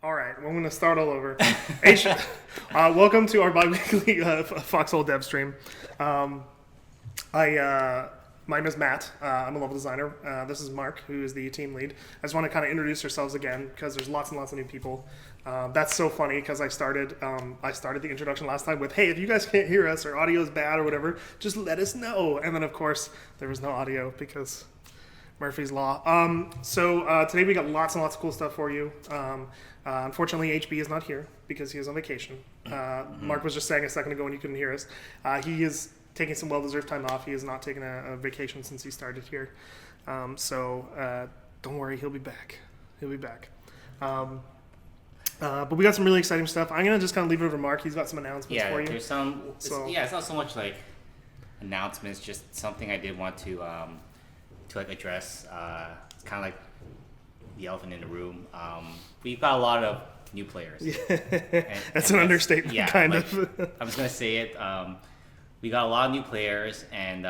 All right, well, I'm going to start all over. Welcome to our bi-weekly Foxhole Devstream. My name is Matt. I'm a level designer. This is Mark, who is the team lead. I just want to kind of introduce ourselves again because there's lots and lots of new people. That's so funny because I started the introduction last time with, hey, if you guys can't hear us or audio is bad or whatever, just let us know. And then, of course, there was no audio because Murphy's Law. So today we got lots and lots of cool stuff for you. Unfortunately, HB is not here because he is on vacation. Mark was just saying a second ago when you couldn't hear us. He is taking some well-deserved time off. He has not taken a vacation since he started here. So don't worry, he'll be back. He'll be back. But we got some really exciting stuff. I'm going to just kind of leave it over to Mark. He's got some announcements for you. There's some. It's not so much like announcements, just something I did want to address. It's kind of like the elephant in the room. We've got a lot of new players. That's an understatement, kind of. I was going to say it. We got a lot of new players, and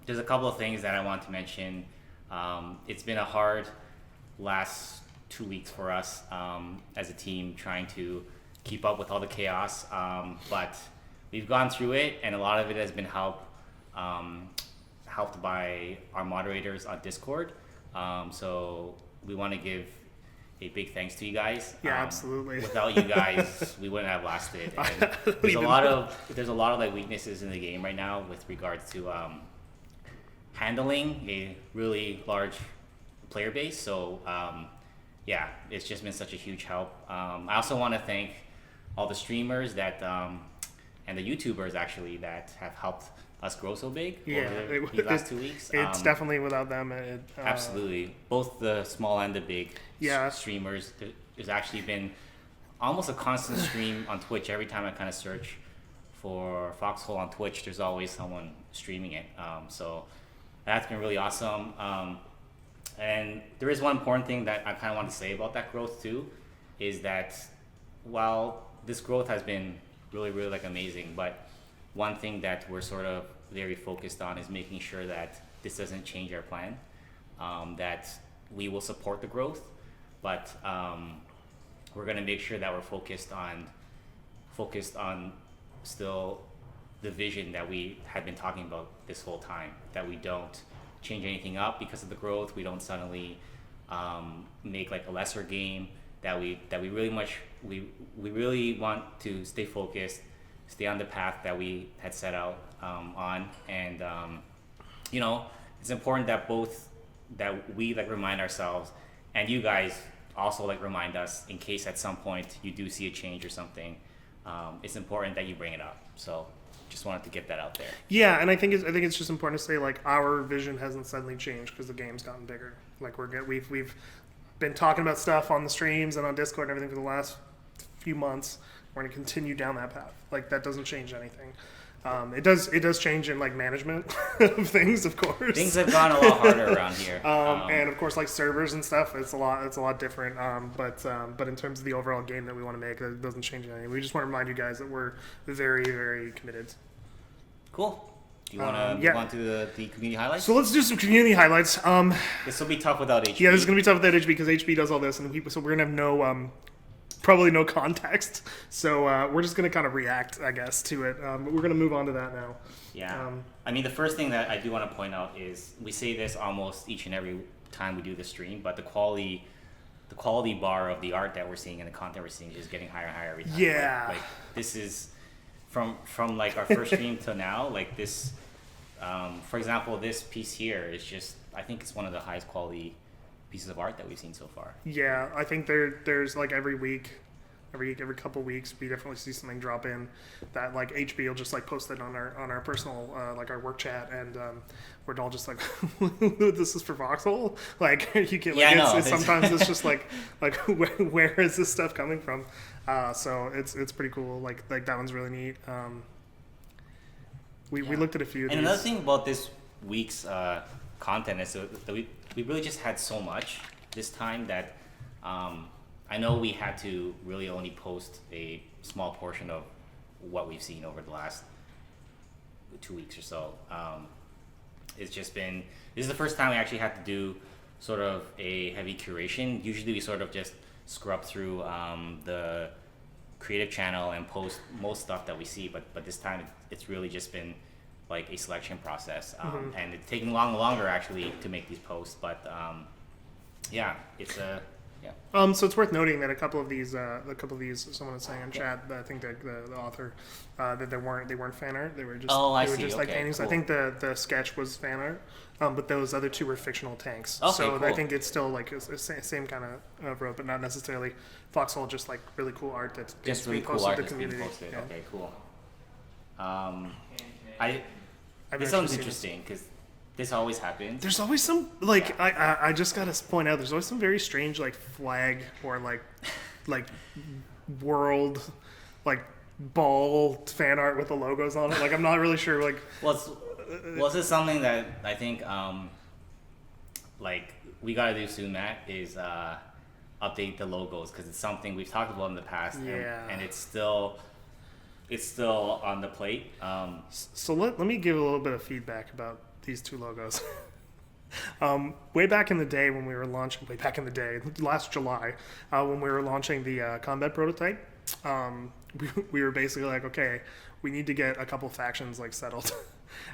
there's a couple of things that I want to mention. It's been a hard last 2 weeks for us as a team trying to keep up with all the chaos, but we've gone through it, and a lot of it has been helped by our moderators on Discord. So we want to give a big thanks to you guys. Yeah, absolutely. Without you guys, we wouldn't have lasted. And there's a lot of like weaknesses in the game right now with regards to handling a really large player base. So it's just been such a huge help. I also want to thank all the streamers that and the YouTubers actually that have helped us grow so big over these last 2 weeks. It's definitely without them. Absolutely. Both the small and the big streamers. There's actually been almost a constant stream on Twitch. Every time I kind of search for Foxhole on Twitch, there's always someone streaming it. So that's been really awesome. And there is one important thing that I kind of want to say about that growth too, is that while this growth has been really, really like amazing, but one thing that we're sort of very focused on is making sure that this doesn't change our plan, that we will support the growth, but we're going to make sure that we're focused on still the vision that we had been talking about this whole time, that we don't change anything up because of the growth. We don't suddenly make like a lesser game, that we really want to stay focused, stay on the path that we had set out on, and it's important that we like remind ourselves, and you guys also like remind us in case at some point you do see a change or something. It's important that you bring it up. So just wanted to get that out there. Yeah, and I think it's just important to say like our vision hasn't suddenly changed because the game's gotten bigger. Like we've been talking about stuff on the streams and on Discord and everything for the last few months. We're going to continue down that path. Like that doesn't change anything. It does change in like management of things, of course. Things have gone a lot harder around here. And of course, like servers and stuff, it's a lot different. But in terms of the overall game that we want to make, it doesn't change anything. We just want to remind you guys that we're very, very committed. Cool. Do you want to move on to the community highlights? So let's do some community highlights. This will be tough without HB. Yeah, this is going to be tough without HB because HB does all this, and so we're going to have probably no context. So we're just going to kind of react, I guess, to it. But we're going to move on to that now. Yeah. I mean, the first thing that I do want to point out is we say this almost each and every time we do the stream, but the quality bar of the art that we're seeing and the content we're seeing is getting higher and higher every time. Yeah. Like this is from like our first stream to now, like this. For example, this piece here is just, I think it's one of the highest quality pieces of art that we've seen so far. Yeah, I think there's like every couple weeks we definitely see something drop in that like HB will just like post it on our personal like our work chat, and we're all just like this is for Foxhole, like you can sometimes it's just like where is this stuff coming from, so it's pretty cool, like that one's really neat. We looked at a few of and these. Another thing about this week's content is that we really just had so much this time that I know we had to really only post a small portion of what we've seen over the last 2 weeks or so. It's just been, this is the first time we actually had to do sort of a heavy curation. Usually we sort of just scrub through the creative channel and post most stuff that we see, but this time it's really just been like a selection process, and it's taking longer actually to make these posts, but yeah, it's a So it's worth noting that a couple of these, someone was saying in chat, that I think the author, that they weren't fan art. They were just like paintings. Cool. I think the sketch was fan art, but those other two were fictional tanks. Okay, so cool. I think it's still like a same kind of road, but not necessarily Foxhole. Just like really cool art that's just really cool art that's being posted. Yeah. Okay, cool. This sounds interesting because this always happens. There's always some like I just gotta point out. There's always some very strange like flag or like world like ball fan art with the logos on it. Like I'm not really sure. Like this is something that I think like we gotta do soon, Matt, is update the logos because it's something we've talked about in the past. Yeah. And it's still on the plate. So let me give a little bit of feedback about these two logos. Way back in the day when we were launching, last July, when we were launching the combat prototype, we were basically like, okay, we need to get a couple factions like settled.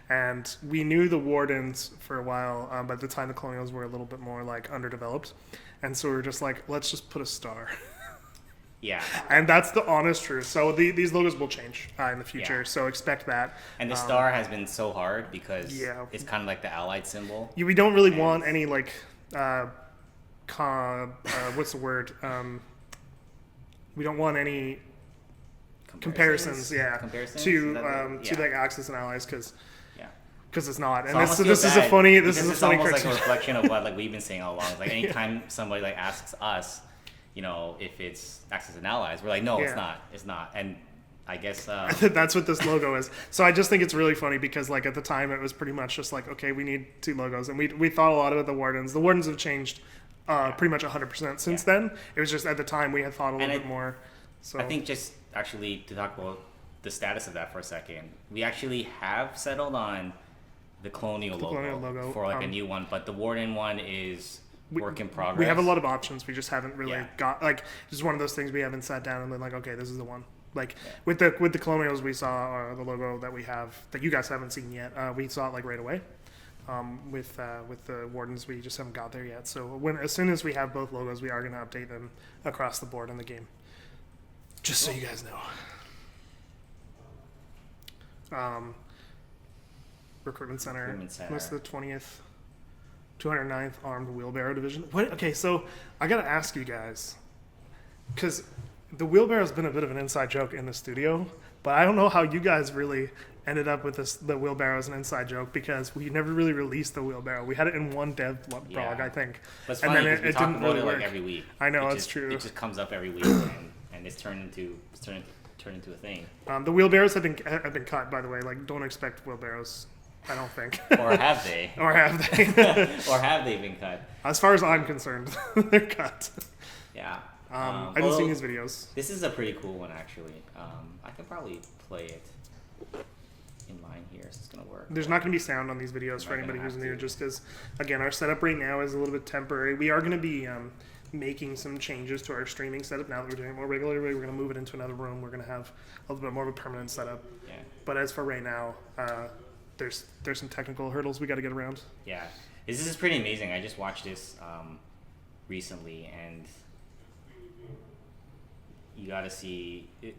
And we knew the Wardens for a while, but at the time the Colonials were a little bit more like underdeveloped. And so we were just like, let's just put a star. Yeah. And that's the honest truth. So these logos will change in the future, so expect that. And the star has been so hard because it's kind of like the Allied symbol. We don't really want any like, what's the word? We don't want any comparisons to like Axis and Allies because it's not. And this is a funny almost like a reflection of what like we've been saying all along. It's like anytime somebody like asks us, you know, if it's Axis and Allies, we're like, no, it's not. And I guess that's what this logo is. So I just think it's really funny because like at the time it was pretty much just like, okay, we need two logos, and we thought a lot about the Wardens. The Wardens have changed pretty much 100% since then. It was just at the time we had thought a little bit more. So I think just actually to talk about the status of that for a second, we actually have settled on the Colonial logo for like a new one, but the Warden one is work in progress. We have a lot of options. We just haven't really got like. It's one of those things we haven't sat down and been like, okay, this is the one. Like with the Colonials, we saw the logo that we have that you guys haven't seen yet. We saw it like right away. With the Wardens, we just haven't got there yet. So as soon as we have both logos, we are going to update them across the board in the game. Just so you guys know. Recruitment Center. Most of the 20th. 209th Armed Wheelbarrow Division. What? Okay, so I gotta ask you guys, because the wheelbarrow's been a bit of an inside joke in the studio, but I don't know how you guys really ended up with the wheelbarrow as an inside joke because we never really released the wheelbarrow. We had it in one dev blog, I think, but and then it didn't really work. Like every week. I know it's true. It just comes up every week, and it's turned into a thing. The wheelbarrows have been cut, by the way. Like, don't expect wheelbarrows. I don't think. Or have they? Or have they? Or have they been cut? As far as I'm concerned, they're cut. Yeah. I didn't see these videos. This is a pretty cool one, actually. I could probably play it in line here, so it's going to work. There's not going to be sound on these videos for anybody who's new, just because, again, our setup right now is a little bit temporary. We are going to be making some changes to our streaming setup now that we're doing it more regularly. We're going to move it into another room. We're going to have a little bit more of a permanent setup. Yeah. But as for right now, there's some technical hurdles we got to get around. Yeah, this is pretty amazing. I just watched this recently, and you got to see it.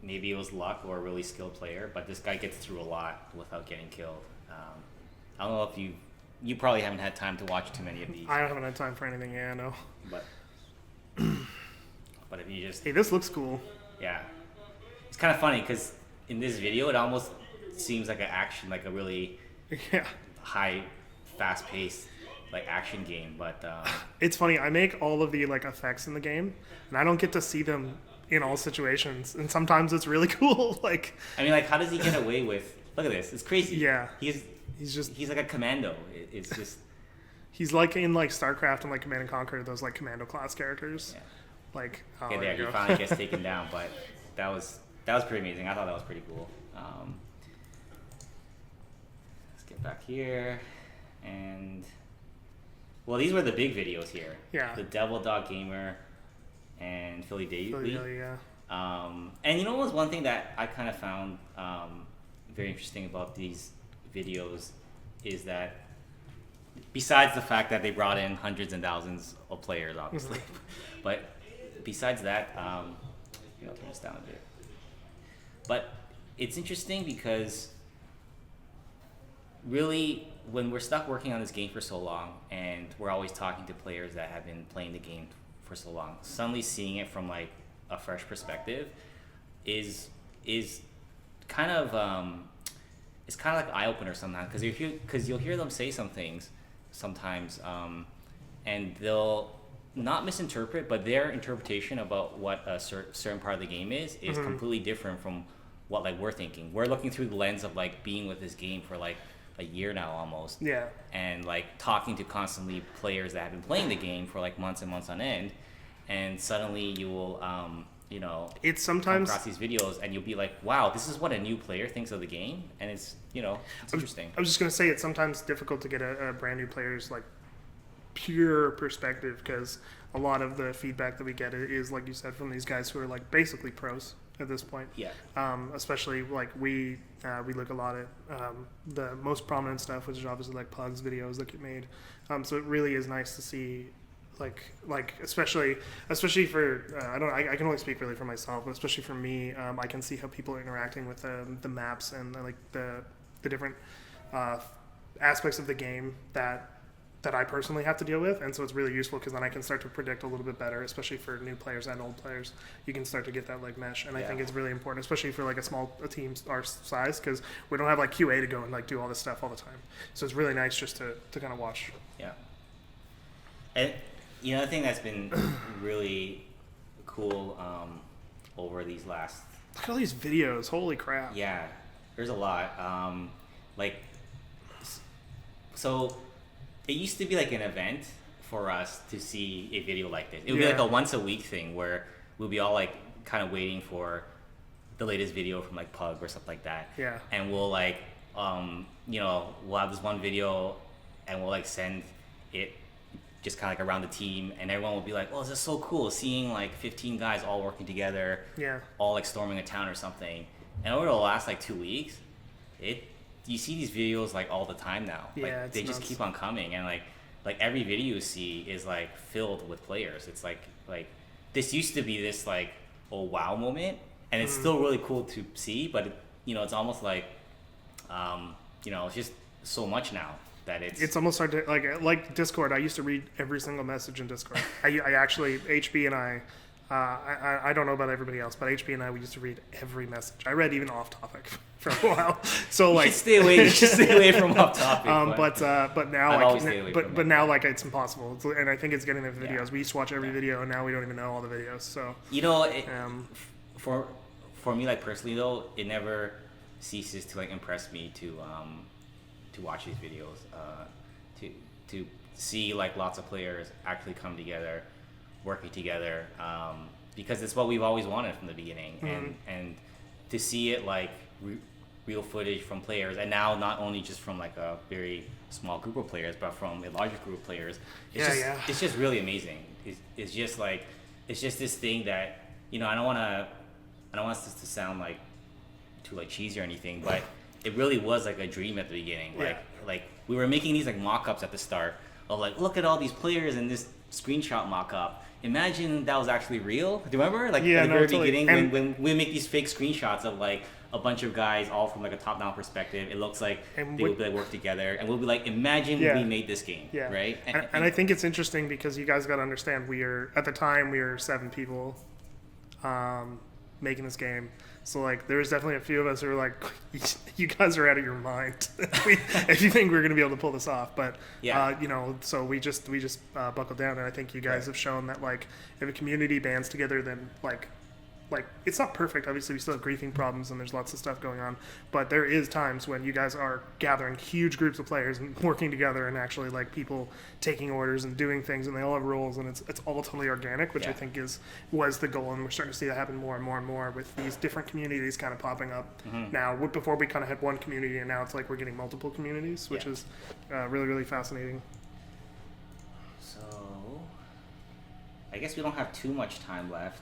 Maybe it was luck or a really skilled player, but this guy gets through a lot without getting killed. I don't know if you probably haven't had time to watch too many of these. I haven't had time for anything. Yeah, no. But if you just this looks cool. Yeah, it's kind of funny because in this video it almost seems like an action, like a really high, fast-paced like action game, but it's funny. I make all of the like effects in the game, and I don't get to see them in all situations, and sometimes it's really cool. Like, I mean, like, how does he get away with? Look at this. It's crazy. Yeah, he's like a commando. It's just he's like in like StarCraft and like Command and Conquer, those like commando class characters. Yeah. Like, okay, there he finally gets taken down, but that was pretty amazing. I thought that was pretty cool. Let's get back here, and well, these were the big videos here. Yeah. The Devil Dog Gamer, and Philly Daily. Yeah. And you know what was one thing that I kind of found very interesting about these videos is that besides the fact that they brought in hundreds and thousands of players, obviously, but besides that, I'll turn this down a bit. But it's interesting because really, when we're stuck working on this game for so long, and we're always talking to players that have been playing the game for so long, suddenly seeing it from like a fresh perspective is kind of it's kind of like eye opener sometimes, because you'll hear them say some things sometimes, and they'll not misinterpret, but their interpretation about what a certain part of the game is completely different from what like we're thinking. We're looking through the lens of like being with this game for like a year now almost, and like talking to constantly players that have been playing the game for like months and months on end, and suddenly you will it's sometimes come across these videos and you'll be like, wow, this is what a new player thinks of the game, and it's it's interesting. I was just gonna say it's sometimes difficult to get a brand new player's like pure perspective, because a lot of the feedback that we get is, like you said, from these guys who are like basically pros at this point. Especially like we look a lot at the most prominent stuff, which is obviously like Pug's videos that get made. So it really is nice to see like especially for I can only speak really for myself, but especially for me, I can see how people are interacting with the maps and like the different aspects of the game that I personally have to deal with, and so it's really useful because then I can start to predict a little bit better, especially for new players and old players. You can start to get that like mesh, and I think it's really important, especially for like a team our size, because we don't have like QA to go and like do all this stuff all the time. So it's really nice just to kind of watch. Yeah. And the thing that's been really cool over these last... Look at all these videos. Holy crap. Yeah. There's a lot. So it used to be like an event for us to see a video like this. It would be like a once a week thing where we'll be all like kind of waiting for the latest video from like Pug or something like that. Yeah. And we'll like, we'll have this one video and we'll like send it just kind of like around the team, and everyone will be like, "Oh, this is so cool seeing like 15 guys all working together, all like storming a town or something." And over the last like 2 weeks, you see these videos like all the time now. Like they just keep on coming, and like every video you see is like filled with players. It's like this used to be this like oh wow moment, and it's still really cool to see, but it's almost like it's just so much now that it's almost hard to like Discord. I used to read every single message in Discord. I actually HB and I don't know about everybody else, but HB and I, we used to read every message. I read even off topic for a while. So like, you should stay away from off topic. But now like it's impossible. And I think it's getting the videos. We used to watch every video, and now we don't even know all the videos. So for me, like personally though, it never ceases to like impress me to watch these videos, to see like lots of players actually come together, working together, because it's what we've always wanted from the beginning, and to see it like real footage from players, and now not only just from like a very small group of players, but from a larger group of players. It's just really amazing. It's just this thing that I don't want this to sound like too like cheesy or anything, but it really was like a dream at the beginning. Like we were making these like mock-ups at the start of like, look at all these players in this screenshot mock-up. Imagine that was actually real. Do you remember? Like at the very beginning when we make these fake screenshots of like a bunch of guys all from like a top-down perspective. It looks like they would like work together, and we'll be like, imagine we made this game, right? And I think it's interesting because you guys got to understand, at the time we were 7 people making this game. So like, there's definitely a few of us who are like, you guys are out of your mind if you think we're gonna be able to pull this off. But so we just buckled down, and I think you guys have shown that like, if a community bands together, then like it's not perfect. Obviously, we still have griefing problems, and there's lots of stuff going on. But there is times when you guys are gathering huge groups of players and working together, and actually like people taking orders and doing things, and they all have roles, and it's all totally organic, which I think was the goal. And we're starting to see that happen more and more and more with these different communities kind of popping up now. Before we kind of had one community, and now it's like we're getting multiple communities, which is really, really fascinating. So I guess we don't have too much time left.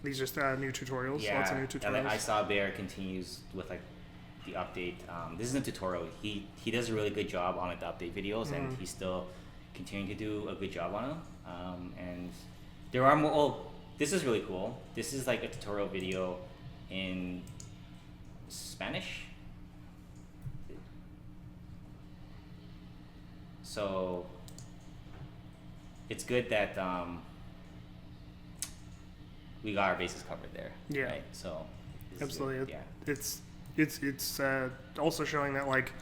These are just new tutorials. Yeah, Lots of new tutorials. I saw Bear continues with like the update. This is a tutorial. He does a really good job on like, the update videos, and he's still continuing to do a good job on them. And there are more. Oh, this is really cool. This is like a tutorial video in Spanish. So it's good that we got our bases covered there. Yeah. Right? So absolutely. Yeah. It's also showing that like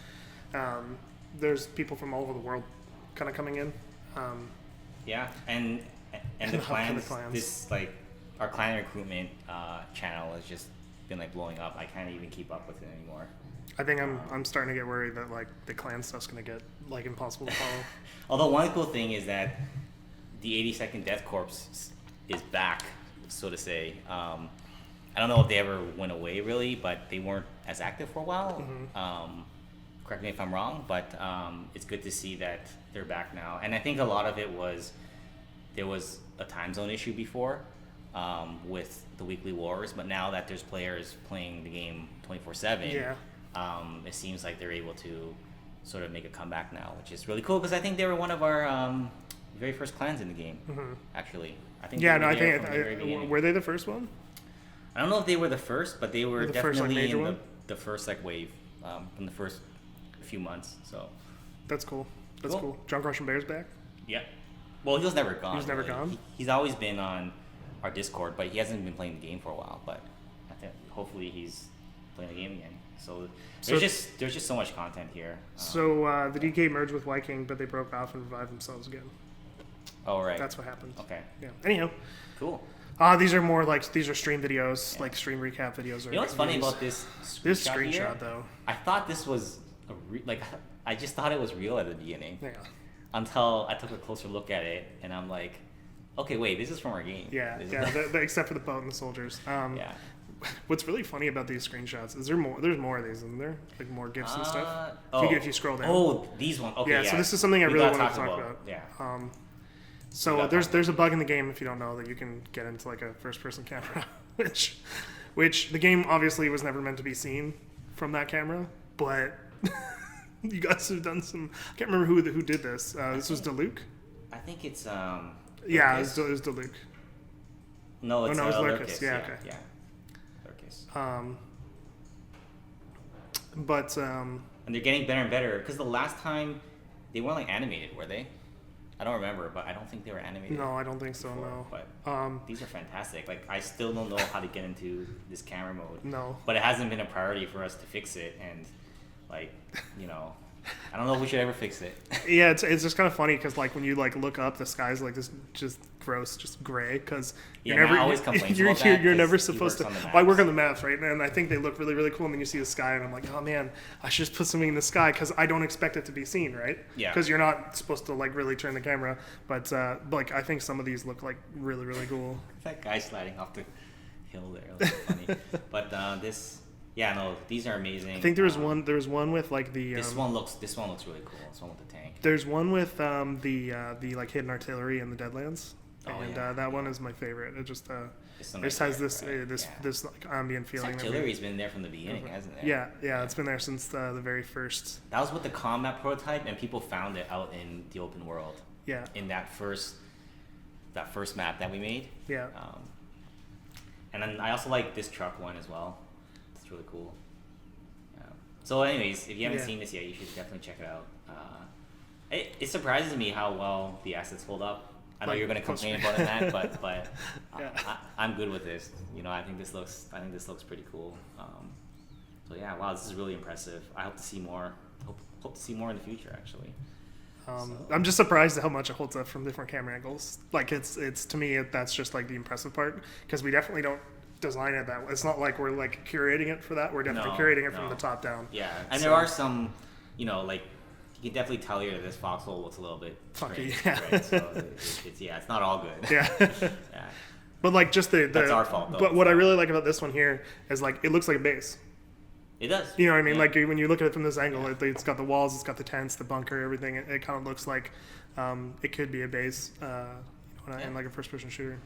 there's people from all over the world kind of coming in. Yeah, and the clans. This like our clan recruitment channel has just been like blowing up. I can't even keep up with it anymore. I think I'm starting to get worried that like the clan stuff's gonna get like impossible to follow. Although one cool thing is that the 82nd Death Corps is back, so to say. I don't know if they ever went away really, but they weren't as active for a while. Correct me if I'm wrong, but it's good to see that they're back now. And I think a lot of it was there was a time zone issue before with the weekly wars, but now that there's players playing the game 24/7, it seems like they're able to sort of make a comeback now, which is really cool because I think they were one of our very first clans in the game, actually. I think were they the first one? I don't know if they were the first, but they were definitely in the first like wave from the first few months. So that's cool. That's cool. Drunk Russian Bear's back. Yeah. Well, he was never gone. He was never gone. He's always been on our Discord, but he hasn't been playing the game for a while. But I think hopefully he's playing the game again. So there's just so much content here. So the DK merged with Viking, but they broke off and revived themselves again. Oh right. That's what happened. Okay. Yeah. Anyhow. Cool. These are more like stream videos, like stream recap videos. You know what's funny about this screenshot here? Though? I thought this was I just thought it was real at the beginning. Yeah. Until I took a closer look at it, and I'm like, okay, wait, this is from our game. Yeah, except for the boat and the soldiers. Yeah. What's really funny about these screenshots is there's more of these, isn't there? Like more GIFs and stuff. If you scroll down. Oh, these ones. Okay. Yeah. So this is something I really want to talk about. Yeah. So there's a bug in the game, if you don't know, that you can get into like a first-person camera, which the game obviously was never meant to be seen from that camera, but you guys have done some. I can't remember who did this. This was Deluc. I think it's yeah, it was Deluc. No, it's Lurkus. Yeah, okay. Yeah. Lurkus. But and they're getting better and better because the last time they weren't like animated, were they? I don't remember, but I don't think they were animated. No, I don't think so. Before, no. But these are fantastic. Like I still don't know how to get into this camera mode. No. But it hasn't been a priority for us to fix it, and like I don't know if we should ever fix it. Yeah, it's just kind of funny because like when you like look up, the sky's like this just gross, just gray because you're never supposed to. I work on the maps, right? And I think they look really, really cool. And then you see the sky, and I'm like, oh man, I should just put something in the sky because I don't expect it to be seen, right? Yeah. Because you're not supposed to like really turn the camera, but like I think some of these look like really, really cool. That guy sliding off the hill there, that was funny. But this. Yeah, no, these are amazing. I think there was one. There was one with like the. This one looks really cool. This one with the tank. There's one with the like hidden artillery in the Deadlands, and that one is my favorite. It just has this like ambient feeling. This artillery's been there from the beginning, hasn't it? Yeah, it's been there since the very first. That was with the combat prototype, and people found it out in the open world. Yeah. In that first map that we made. Yeah. And then I also like this truck one as well. Really cool. So anyways, if you haven't seen this yet, you should definitely check it out. It surprises me how well the assets hold up. I know you're going to complain about that, but I'm good with this. I think this looks pretty cool. So yeah, wow, this is really impressive. I hope to see more. Hope to see more in the future, actually. I'm just surprised at how much it holds up from different camera angles. Like it's to me that's just like the impressive part because we definitely don't design it that way. It's not like we're like curating it for that. We're definitely curating it from the top down. Yeah, and there are some, like you can definitely tell here this Foxhole looks a little bit funky. Strange, right? So it's not all good. Yeah. Yeah. But like just the that's our fault though. But what I really like about this one here is like it looks like a base. It does. You know what I mean? Yeah. Like when you look at it from this angle, it's got the walls, it's got the tents, the bunker, everything. It kind of looks like it could be a base in like a first-person shooter.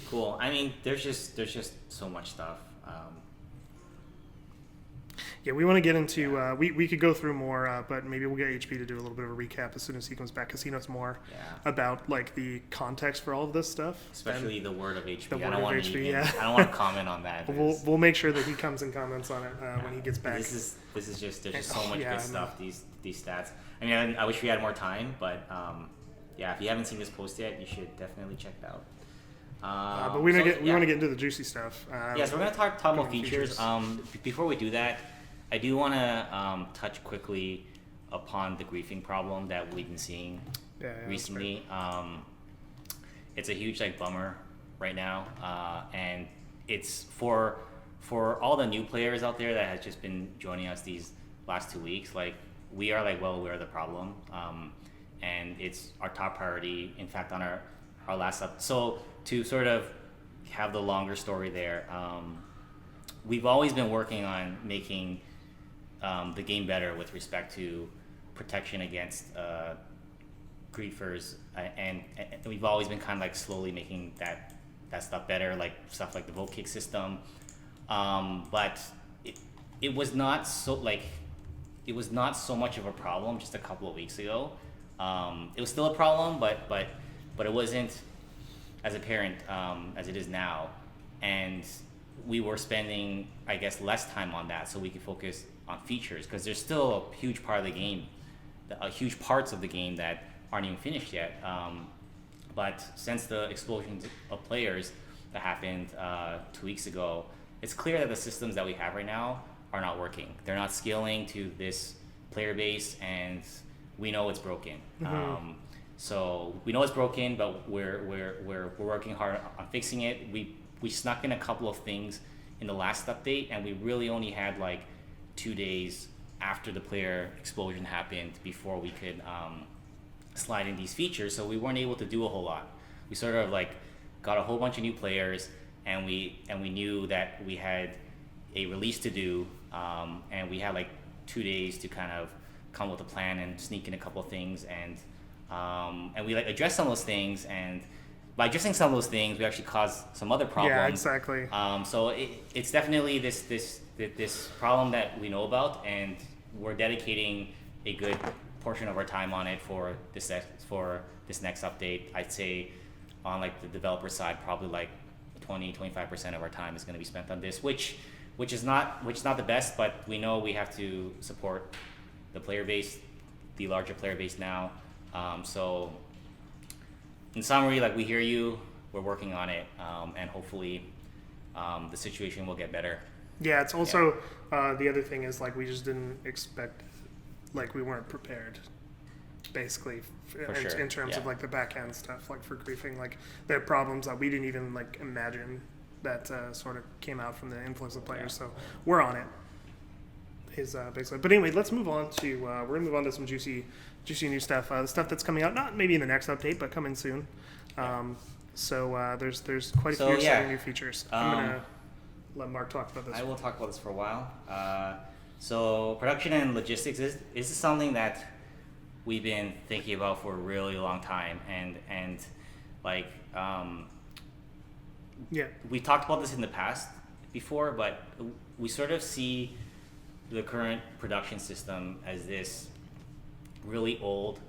Cool. I mean, there's just so much stuff. Yeah, we want to get into. We could go through more, but maybe we'll get HP to do a little bit of a recap as soon as he comes back, because he knows more about like the context for all of this stuff. Especially the word of HP. I don't want to comment on that. We'll make sure that he comes and comments on it when he gets back. This is just there's just so much good stuff. These stats. I mean, I wish we had more time, but if you haven't seen this post yet, you should definitely check it out. But we want to get into the juicy stuff. So we're gonna talk about features. Before we do that, I do want to touch quickly upon the griefing problem that we've been seeing recently. It's a huge bummer right now, and it's for all the new players out there that has just been joining us these last 2 weeks. We are well aware of the problem, and it's our top priority. In fact, on our last up. So to sort of have the longer story there, we've always been working on making the game better with respect to protection against griefers, and we've always been kind of slowly making that stuff better, stuff like the vote kick system. But it was not so much of a problem just a couple of weeks ago. It was still a problem, but it wasn't as apparent as it is now, and we were spending, I guess, less time on that so we could focus on features, because there's still a huge part of the game, huge parts of the game that aren't even finished yet. But since the explosion of players that happened 2 weeks ago, it's clear that the systems that we have right now are not working. They're not scaling to this player base, and we know it's broken. Mm-hmm. So we know it's broken, but we're working hard on fixing it. We snuck in a couple of things in the last update, and we really only had 2 days after the player explosion happened before we could slide in these features. So we weren't able to do a whole lot. We sort of got a whole bunch of new players, and we knew that we had a release to do, and we had 2 days to kind of come with a plan and sneak in a couple of things, and we addressed some of those things, and by addressing some of those things, we actually caused some other problems. Yeah, exactly. So it's definitely this problem that we know about, and we're dedicating a good portion of our time on it for this next update. I'd say on the developer side, probably 20-25% of our time is going to be spent on this, which is not the best, but we know we have to support the player base, the larger player base now. So in summary, we hear you, we're working on it, and hopefully the situation will get better. Yeah, it's also the other thing is we just didn't expect, we weren't prepared, basically, in terms of the back end stuff, for griefing, there are problems that we didn't even imagine that sort of came out from the influx of players. So we're on it. Is basically, but anyway, let's move on to we're gonna move on to some juicy new stuff. The stuff that's coming out, not maybe in the next update, but coming soon. So there's quite a few exciting new features. I'm gonna let Mark talk about this. I will talk about this for a while. So production and logistics is something that we've been thinking about for a really long time, and we talked about this in the past before, but we sort of see the current production system as this really old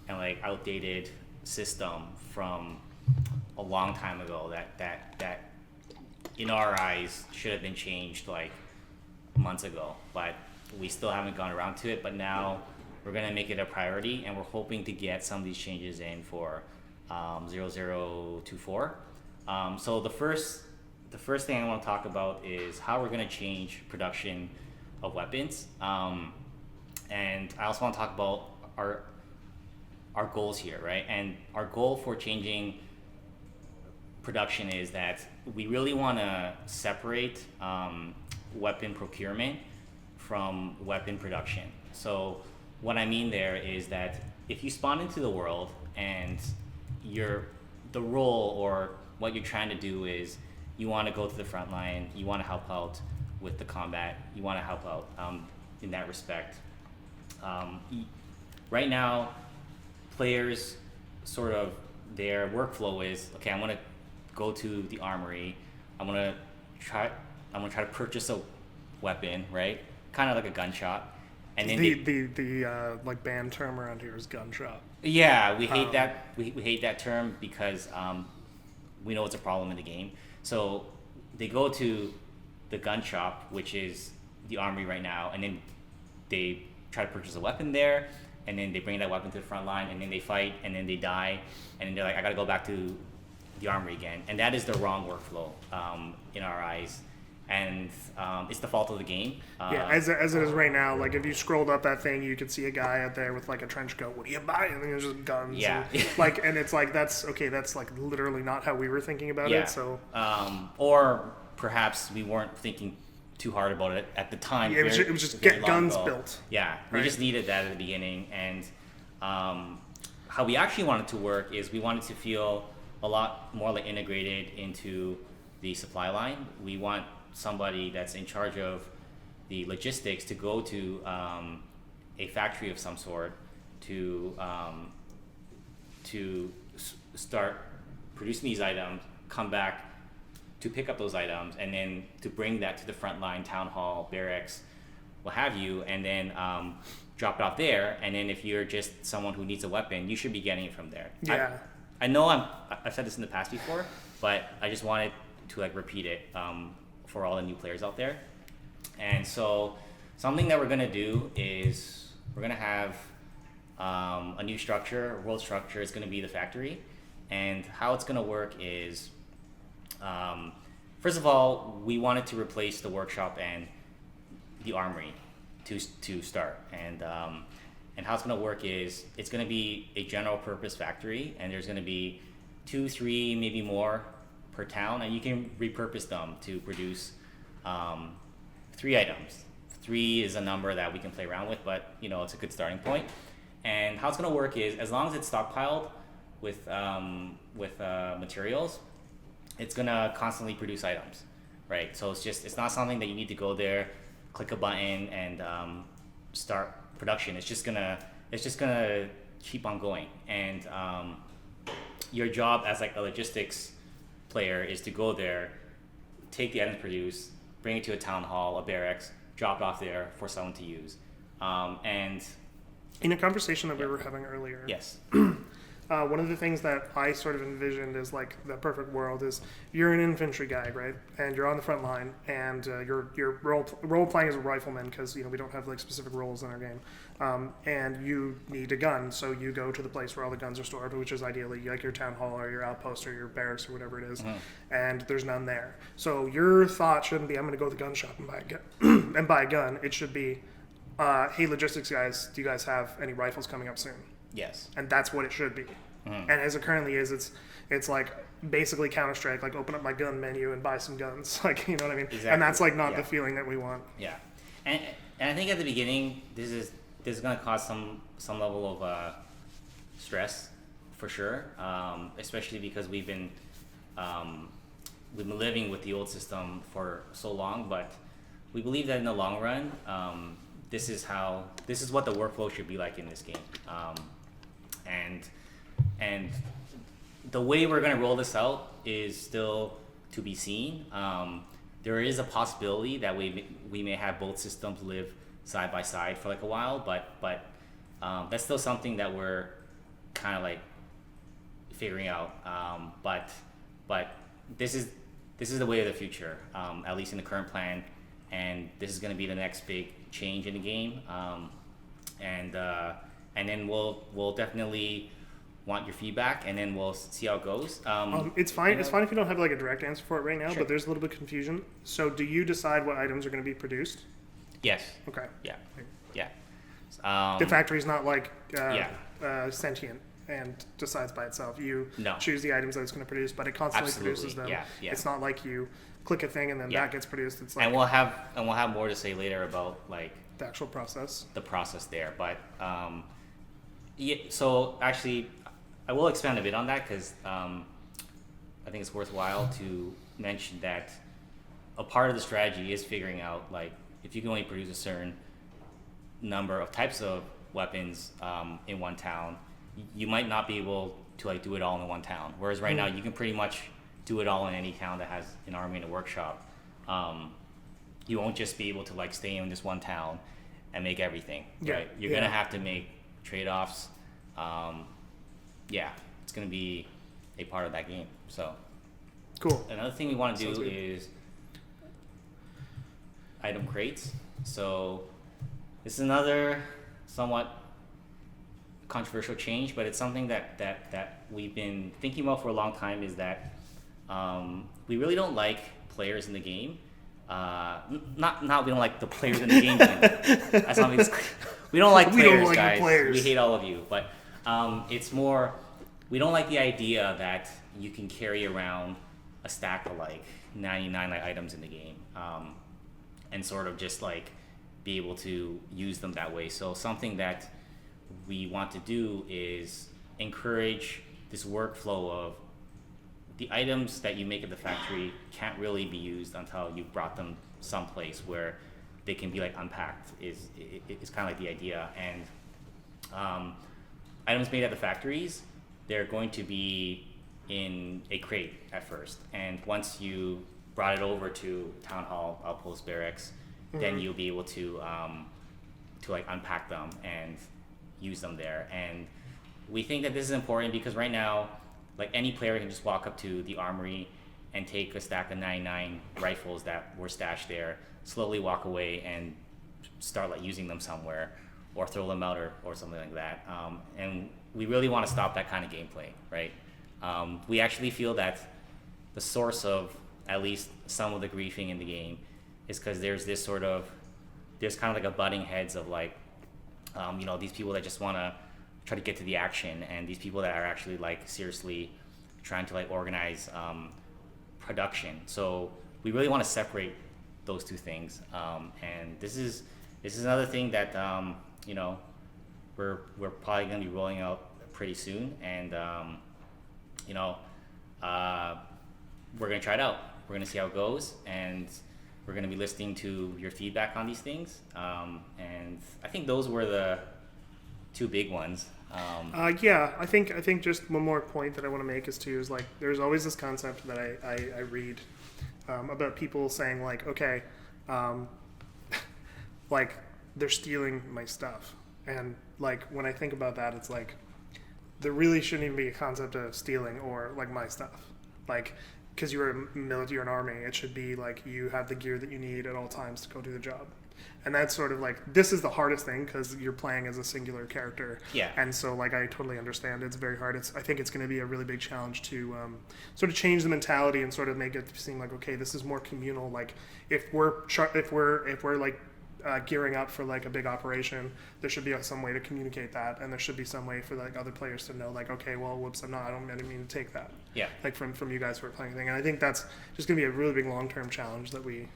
and outdated system from a long time ago that in our eyes should have been changed months ago, but we still haven't gone around to it. But now we're going to make it a priority, and we're hoping to get some of these changes in for 0024. So the first thing I want to talk about is how we're going to change production of weapons, and I also want to talk about our goals here, right? And our goal for changing production is that we really want to separate weapon procurement from weapon production. So what I mean there is that if you spawn into the world and the role or what you're trying to do is you want to go to the front line, you want to help out with the combat. You want to help out in that respect. Right now, players sort of their workflow is, okay, I want to go to the armory. I'm gonna try to purchase a weapon, right? Kind of like a gun shop. And then the like banned term around here is gun shop. Yeah, we hate that. We hate that term because we know it's a problem in the game. So they go to the gun shop, which is the armory right now, and then they try to purchase a weapon there, and then they bring that weapon to the front line, and then they fight, and then they die, and then they're like, I gotta go back to the armory again. And that is the wrong workflow in our eyes. And it's the fault of the game. As it is right now, like if you scrolled up that thing, you could see a guy out there with like a trench coat. What do you buy? And then there's just guns. Yeah. And it's like that's like literally not how we were thinking about it. So. Or perhaps we weren't thinking too hard about it at the time. Yeah, it was just get guns built. Yeah, we just needed that at the beginning. And how we actually wanted to work is we wanted to feel a lot more like integrated into the supply line. We want somebody that's in charge of the logistics to go to a factory of some sort to start producing these items, come back to pick up those items, and then to bring that to the front line, town hall, barracks, what have you, and then drop it off there. And then if you're just someone who needs a weapon, you should be getting it from there. Yeah. I know I've said this in the past before, but I just wanted to like repeat it for all the new players out there. And so something that we're gonna do is we're gonna have a new structure, a world structure. It's gonna be the factory, and how it's gonna work is, first of all, we wanted to replace the workshop and the armory to start. And how it's going to work is it's going to be a general purpose factory, and there's going to be 2, 3, maybe more per town, and you can repurpose them to produce 3 items. 3 is a number that we can play around with, but it's a good starting point. And how it's going to work is, as long as it's stockpiled with materials, it's going to constantly produce items, right? So it's not something that you need to go there, click a button, and start production. It's just gonna keep on going. And your job as like a logistics player is to go there, take the items produced, bring it to a town hall, a barracks, drop it off there for someone to use. And in a conversation that we were having earlier, yes. One of the things that I sort of envisioned as like the perfect world is you're an infantry guy, right? And you're on the front line, and you're role playing as a rifleman because we don't have like specific roles in our game, and you need a gun, so you go to the place where all the guns are stored, which is ideally like your town hall or your outpost or your barracks or whatever it is, and there's none there. So your thought shouldn't be I'm going to go to the gun shop and buy a gun. And buy a gun. It should be, hey, logistics guys, do you guys have any rifles coming up soon? Yes. And that's what it should be. And as it currently is, it's like basically Counter-Strike, like open up my gun menu and buy some guns. Like, you know what I mean? Exactly. And that's like not the feeling that we want. Yeah. And I think at the beginning, this is going to cause some level of stress for sure, especially because we've been living with the old system for so long, but we believe that in the long run, this is what the workflow should be like in this game. And the way we're going to roll this out is still to be seen. There is a possibility that we may have both systems live side by side for like a while, but that's still something that we're kind of like figuring out. But this is the way of the future, at least in the current plan, and this is going to be the next big change in the game. And then we'll definitely want your feedback, and then we'll see how it goes. It's fine. It's fine if you don't have like a direct answer for it right now, but there's a little bit of confusion. So, do you decide what items are going to be produced? Yes. Okay. Yeah. The factory's not like sentient and decides by itself. You choose the items that it's going to produce, but it constantly produces them. Yeah. It's not like you click a thing and then that gets produced. It's like, and we'll have more to say later about like the actual process. The process there, but so actually, I will expand a bit on that because I think it's worthwhile to mention that a part of the strategy is figuring out like if you can only produce a certain number of types of weapons in one town, you might not be able to like do it all in one town. Whereas right now you can pretty much do it all in any town that has an army and a workshop. You won't just be able to like stay in this one town and make everything. Right? You're gonna have to make trade-offs. It's gonna be a part of that game. So cool. Another thing we want to do is item crates. So this is another somewhat controversial change, but it's something that we've been thinking about for a long time. Is that we really don't like players in the game. Not we don't like the players in the game. That's not we don't like players, don't like guys. We hate all of you. But it's more we don't like the idea that you can carry around a stack of like 99 items in the game, and sort of just like be able to use them that way. So something that we want to do is encourage this workflow of the items that you make at the factory can't really be used until you brought them someplace where they can be like unpacked is kind of like the idea. And items made at the factories, they're going to be in a crate at first, and once you brought it over to Town Hall, Outpost, Barracks, then you'll be able to like unpack them and use them there. And we think that this is important because right now, like any player can just walk up to the armory and take a stack of 99 rifles that were stashed there, slowly walk away and start like using them somewhere or throw them out or something like that. And we really want to stop that kind of gameplay, right? We actually feel that the source of at least some of the griefing in the game is because there's kind of like a butting heads of like, these people that just want to try to get to the action, and these people that are actually like seriously trying to like organize production. So we really want to separate those two things. And this is another thing that we're probably going to be rolling out pretty soon, and we're going to try it out. We're going to see how it goes, and we're going to be listening to your feedback on these things. And I think those were the two big ones. I think just one more point that I want to make is like there's always this concept that I read about people saying like, okay, like they're stealing my stuff, and like when I think about that, it's like there really shouldn't even be a concept of stealing or like my stuff, like. Because you're a military, you're an army, it should be like you have the gear that you need at all times to go do the job. And that's sort of like, this is the hardest thing because you're playing as a singular character. Yeah. And so like I totally understand it's very hard. I think it's going to be a really big challenge to sort of change the mentality and sort of make it seem like, okay, this is more communal. Like if we're like gearing up for like a big operation, there should be some way to communicate that, and there should be some way for like other players to know like, okay, well, whoops, I didn't mean to take that. Yeah. Like from you guys who are playing thing, and I think that's just gonna be a really big long-term challenge that we.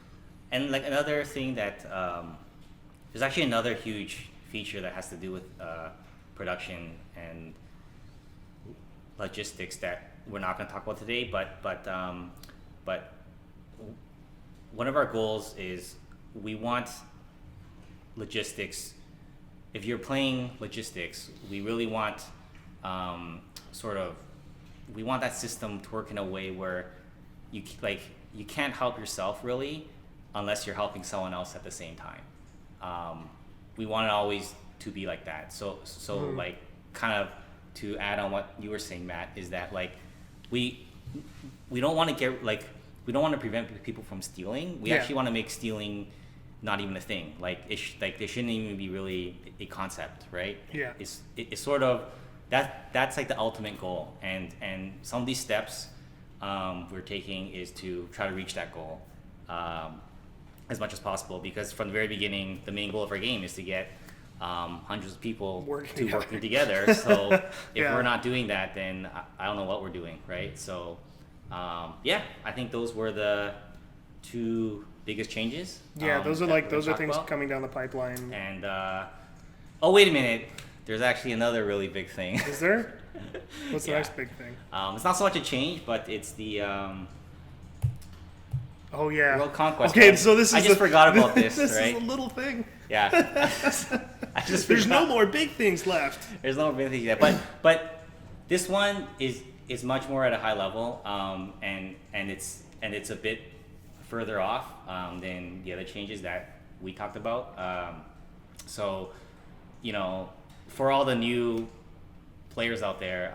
And like another thing that there's actually another huge feature that has to do with production and logistics that we're not going to talk about today, but one of our goals is we want logistics. If you're playing logistics, we really want we want that system to work in a way where you can't help yourself really unless you're helping someone else at the same time. We want it always to be like that. So like kind of to add on what you were saying, Matt, is that like we don't want to get like we don't want to prevent people from stealing. We actually want to make stealing not even a thing. Like there shouldn't even be really a concept, right? Yeah. It's sort of that's like the ultimate goal, and some of these steps we're taking is to try to reach that goal as much as possible, because from the very beginning the main goal of our game is to get hundreds of people working together. So if we're not doing that, then I don't know what we're doing, right? So I think those were the two biggest changes. Those are things coming down the pipeline. And oh, wait a minute, there's actually another really big thing. Is there? What's the next big thing? It's not so much a change, but it's the Oh yeah. World Conquest. Okay, mode. so this is I just forgot about this. This right? is a little thing. Yeah. I just There's forgot. no more big things left. There's no more big things yet, but this one is much more at a high level, and it's a bit further off than the other changes that we talked about. So, for all the new players out there,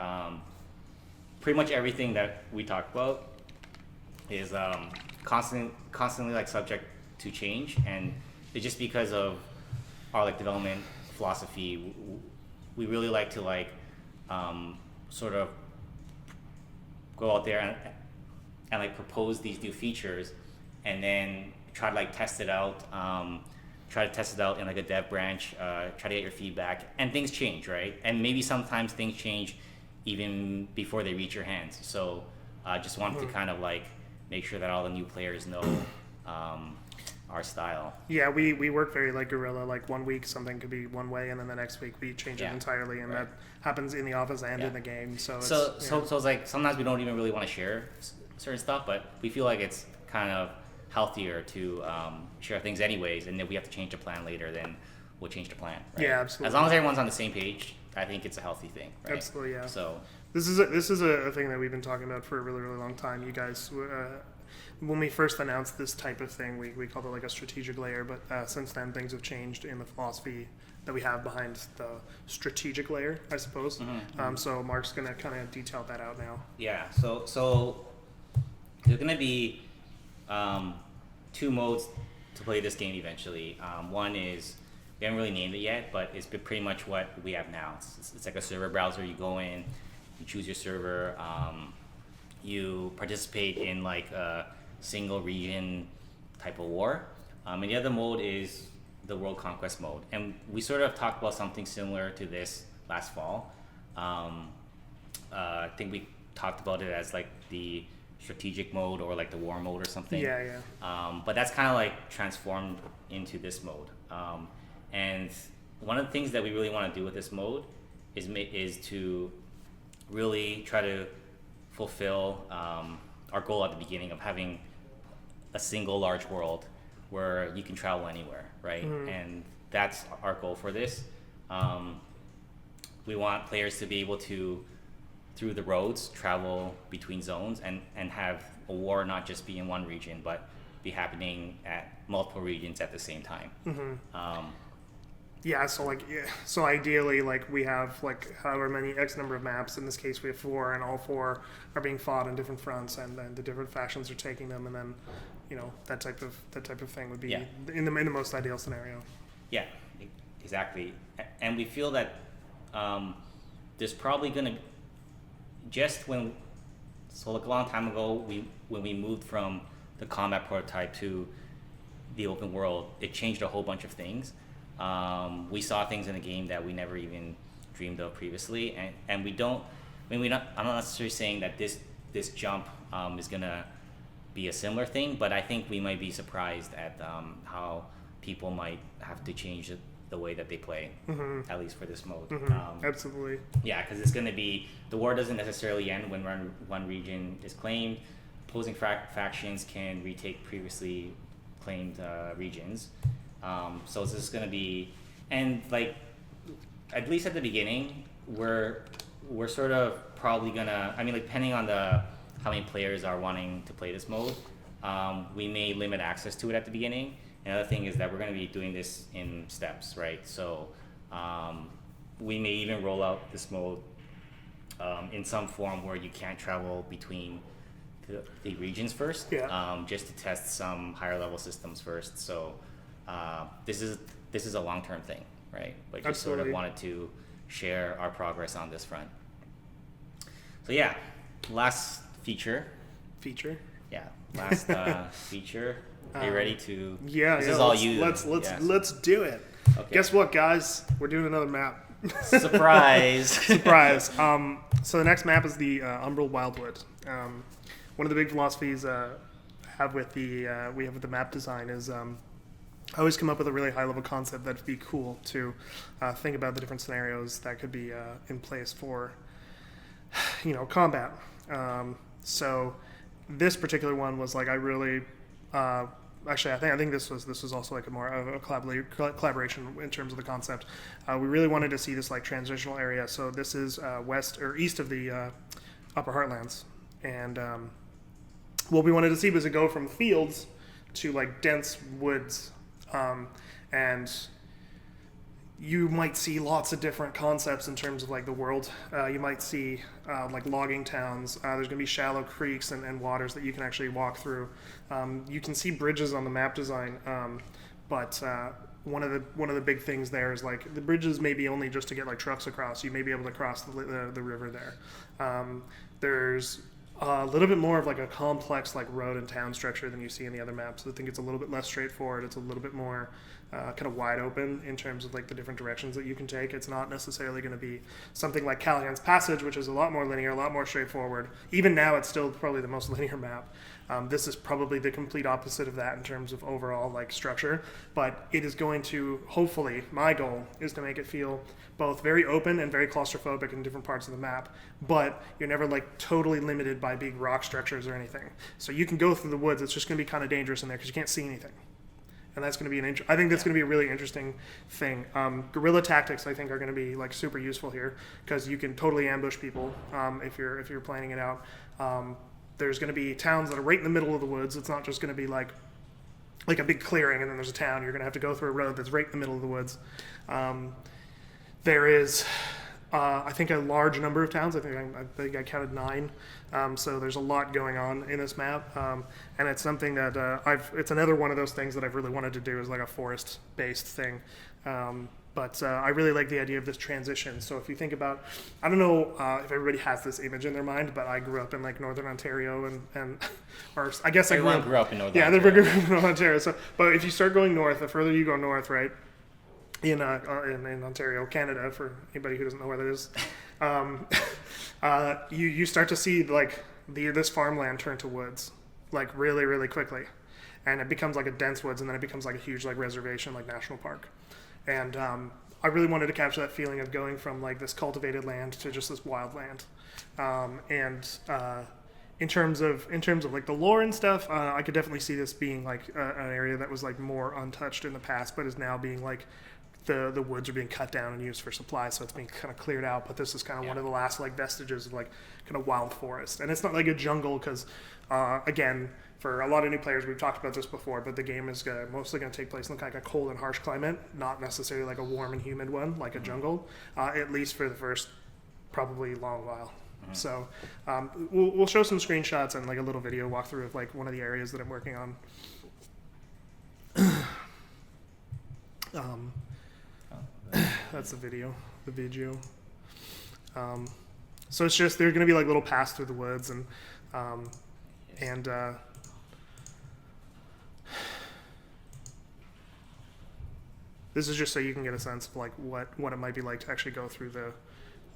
pretty much everything that we talked about is constantly like subject to change, and it's just because of our like development philosophy. We really like to like sort of go out there and like propose these new features, and then try to like test it out. Try to test it out in like a dev branch. Try to get your feedback, and things change, right? And maybe sometimes things change even before they reach your hands. So just wanted to kind of like make sure that all the new players know our style. Yeah, we work very like guerrilla. Like 1 week something could be one way, and then the next week we change it entirely, and that happens in the office and in the game. So it's like sometimes we don't even really want to share certain stuff, but we feel like it's kind of healthier to share things anyways, and if we have to change the plan later, then we'll change the plan. Right? Yeah, absolutely. As long as everyone's on the same page, I think it's a healthy thing. Right? Absolutely, yeah. So this is a thing that we've been talking about for a really, really long time. You guys, when we first announced this type of thing, we called it like a strategic layer, but since then things have changed in the philosophy that we have behind the strategic layer, I suppose. So Mark's going to kind of detail that out now. Yeah, so there's going to be two modes to play this game eventually. One is, we haven't really named it yet, but it's pretty much what we have now. It's like a server browser. You go in, you choose your server, you participate in like a single region type of war. And the other mode is the World Conquest mode. And we sort of talked about something similar to this last fall. I think we talked about it as like the strategic mode or like the war mode or something. Yeah. But that's kind of like transformed into this mode. And one of the things that we really want to do with this mode is to really try to fulfill our goal at the beginning of having a single large world where you can travel anywhere, right? And that's our goal for this. We want players to be able to, through the roads, travel between zones and have a war not just be in one region, but be happening at multiple regions at the same time. So ideally, like we have like however many X number of maps. In this case, we have 4, and all 4 are being fought on different fronts, and the different factions are taking them, and then, that type of thing would be in the most ideal scenario. Yeah, exactly. And we feel that there's probably gonna like a long time ago, when we moved from the combat prototype to the open world, it changed a whole bunch of things. We saw things in the game that we never even dreamed of previously, and I'm not necessarily saying that this jump is gonna be a similar thing, but I think we might be surprised at how people might have to change the way that they play, at least for this mode. Absolutely. Yeah, because it's gonna be, the war doesn't necessarily end when one region is claimed. Opposing factions can retake previously claimed regions. So this is going to be, and like, at least at the beginning, we're sort of probably gonna, depending on how many players are wanting to play this mode, we may limit access to it at the beginning. Another thing is that we're going to be doing this in steps, right? So we may even roll out this mode in some form where you can't travel between the regions first, just to test some higher level systems first. So this is a long-term thing, right? But just sort of wanted to share our progress on this front. So yeah, last feature. Yeah, last feature. Are you ready to? Yeah, this is all you. Let's do it. Okay. Guess what, guys? We're doing another map. Surprise! Surprise. So the next map is the Umbral Wildwood. One of the big philosophies we have with the map design is I always come up with a really high level concept that'd be cool to think about the different scenarios that could be in place for combat. So this particular one was like I Actually, I think this was also like a more of a collaboration in terms of the concept. We really wanted to see this like transitional area. So this is west or east of the Upper Heartlands, and what we wanted to see was to go from fields to like dense woods, and you might see lots of different concepts in terms of like the world. You might see like logging towns. There's going to be shallow creeks and waters that you can actually walk through. You can see bridges on the map design, but one of the big things there is like the bridges may be only just to get like trucks across. You may be able to cross the river there. There's a little bit more of like a complex like road and town structure than you see in the other maps. I think it's a little bit less straightforward. It's a little bit more kind of wide open in terms of like the different directions that you can take. It's not necessarily going to be something like Callahan's Passage, which is a lot more linear, a lot more straightforward. Even now, it's still probably the most linear map. This is probably the complete opposite of that in terms of overall like structure, but it is going to, hopefully, my goal is to make it feel both very open and very claustrophobic in different parts of the map, but you're never like totally limited by big rock structures or anything. So you can go through the woods. It's just going to be kind of dangerous in there because you can't see anything. And that's going to be I think that's going to be a really interesting thing. Guerrilla tactics, I think, are going to be like super useful here because you can totally ambush people if you're planning it out. There's going to be towns that are right in the middle of the woods. It's not just going to be like a big clearing and then there's a town. You're going to have to go through a road that's right in the middle of the woods. There is, I think, a large number of towns. I think I counted 9. So there's a lot going on in this map, and it's something that it's another one of those things that I've really wanted to do is like a forest-based thing. But I really like the idea of this transition. So if you think about, I don't know if everybody has this image in their mind, but I grew up in like Northern Ontario and or I guess I grew up in Northern Ontario. Yeah, they grew up in Northern Ontario. So, but if you start going north, the further you go north, right, in Ontario, Canada, for anybody who doesn't know where that is, you start to see like this farmland turn to woods, like really, really quickly. And it becomes like a dense woods, and then it becomes like a huge like reservation, like national park. And I really wanted to capture that feeling of going from like this cultivated land to just this wild land. In terms of like the lore and stuff, I could definitely see this being like an area that was like more untouched in the past, but is now being like the woods are being cut down and used for supply, so it's being kind of cleared out. But this is kind of one of the last like vestiges of like kind of wild forest, and it's not like a jungle because again, for a lot of new players, we've talked about this before, but the game is mostly going to take place in like a cold and harsh climate, not necessarily like a warm and humid one like a jungle, at least for the first probably long while. Mm-hmm. So we'll show some screenshots and like a little video walkthrough of like one of the areas that I'm working on. That's the video. So it's just, there's going to be like little paths through the woods and this is just so you can get a sense of like what it might be like to actually go through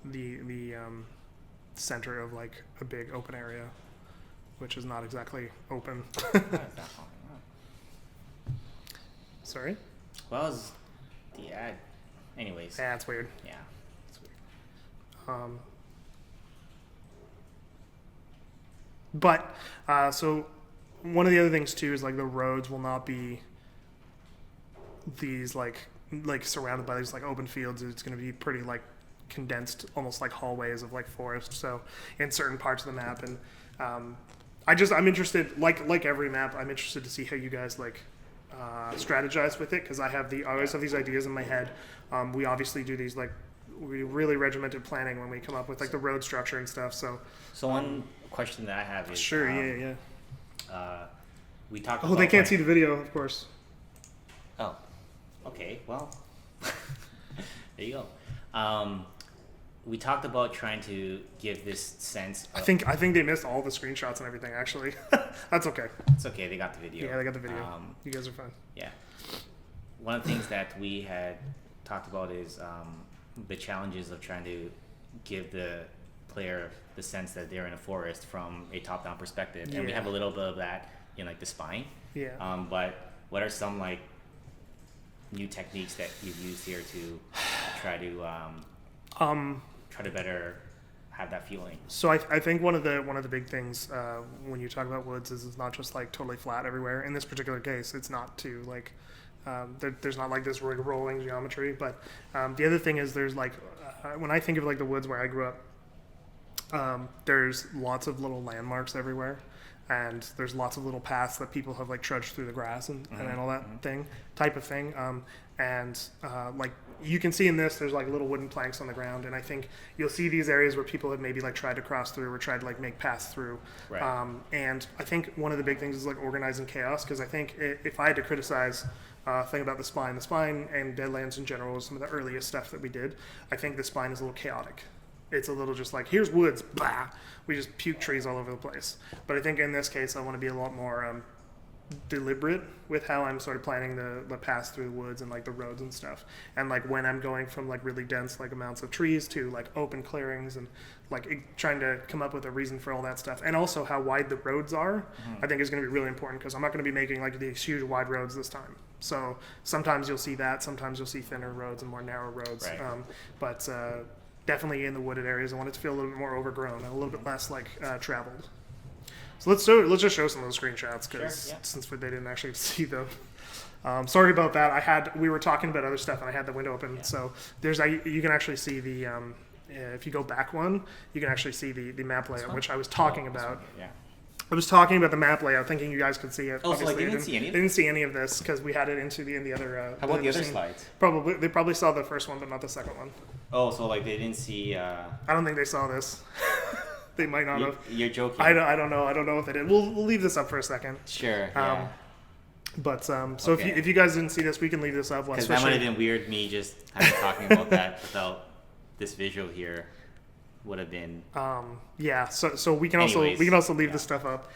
the center of like a big open area, which is not exactly open. Sorry? Well, it's the ad. Anyways. Yeah, it's weird. Yeah, it's weird. But so one of the other things too is like the roads will not be these like surrounded by these like open fields. It's going to be pretty like condensed, almost like hallways of like forest. So in certain parts of the map, and I'm interested, like every map, I'm interested to see how you guys like strategize with it, because I always have these ideas in my head. We obviously do these like really regimented planning when we come up with like the road structure and stuff. So one question that I have is sure, we talked. Oh, they can't see the video, of course. Oh, okay. Well, there you go. We talked about trying to give this sense. I think they missed all the screenshots and everything. Actually, that's okay. It's okay. They got the video. Yeah, they got the video. You guys are fine. Yeah. One of the things that we had talked about is the challenges of trying to give the player the sense that they're in a forest from a top-down perspective, and we have a little bit of that in like the spine. Yeah. But what are some like new techniques that you've used here to try to better have that feeling. So I think one of the big things when you talk about woods is it's not just like totally flat everywhere. In this particular case, it's not too like there's not like this rolling geometry. But the other thing is there's like when I think of like the woods where I grew up, there's lots of little landmarks everywhere. And there's lots of little paths that people have like trudged through the grass and all that type of thing. Like you can see in this, there's like little wooden planks on the ground, and I think you'll see these areas where people have maybe like tried to cross through or tried to like make paths through. Right. And I think one of the big things is like organizing chaos, because I think if I had to criticize thing about the spine and Deadlands in general is some of the earliest stuff that we did. I think the spine is a little chaotic. It's a little just like, here's woods, blah. We just puke trees all over the place. But I think in this case, I want to be a lot more deliberate with how I'm sort of planning the paths through the woods and like the roads and stuff. And like when I'm going from like really dense like amounts of trees to like open clearings and like trying to come up with a reason for all that stuff. And also how wide the roads are, I think is going to be really important, because I'm not going to be making like these huge wide roads this time. So sometimes you'll see that, sometimes you'll see thinner roads and more narrow roads. Right. Definitely in the wooded areas, I want it to feel a little bit more overgrown and a little bit less like traveled. So let's just show some of those screenshots, because since they didn't actually see them. Sorry about that. We were talking about other stuff and I had the window open. Yeah. So you can actually see the if you go back one, you can actually see the map layout, which I was talking about. Yeah. I was talking about the map layout, thinking you guys could see it. Oh, so like they didn't see any? They didn't see any of this because we had it in the other. How about the other slides? They probably saw the first one, but not the second one. Oh, so like they didn't see. I don't think they saw this. They might not have. You're joking. I don't know. I don't know if they did. We'll leave this up for a second. Sure. Yeah. But so okay. if you guys didn't see this, we can leave this up. Because that might have been weird. Me just kind of talking about that without this visual here would have been. Yeah. So we can also leave this stuff up.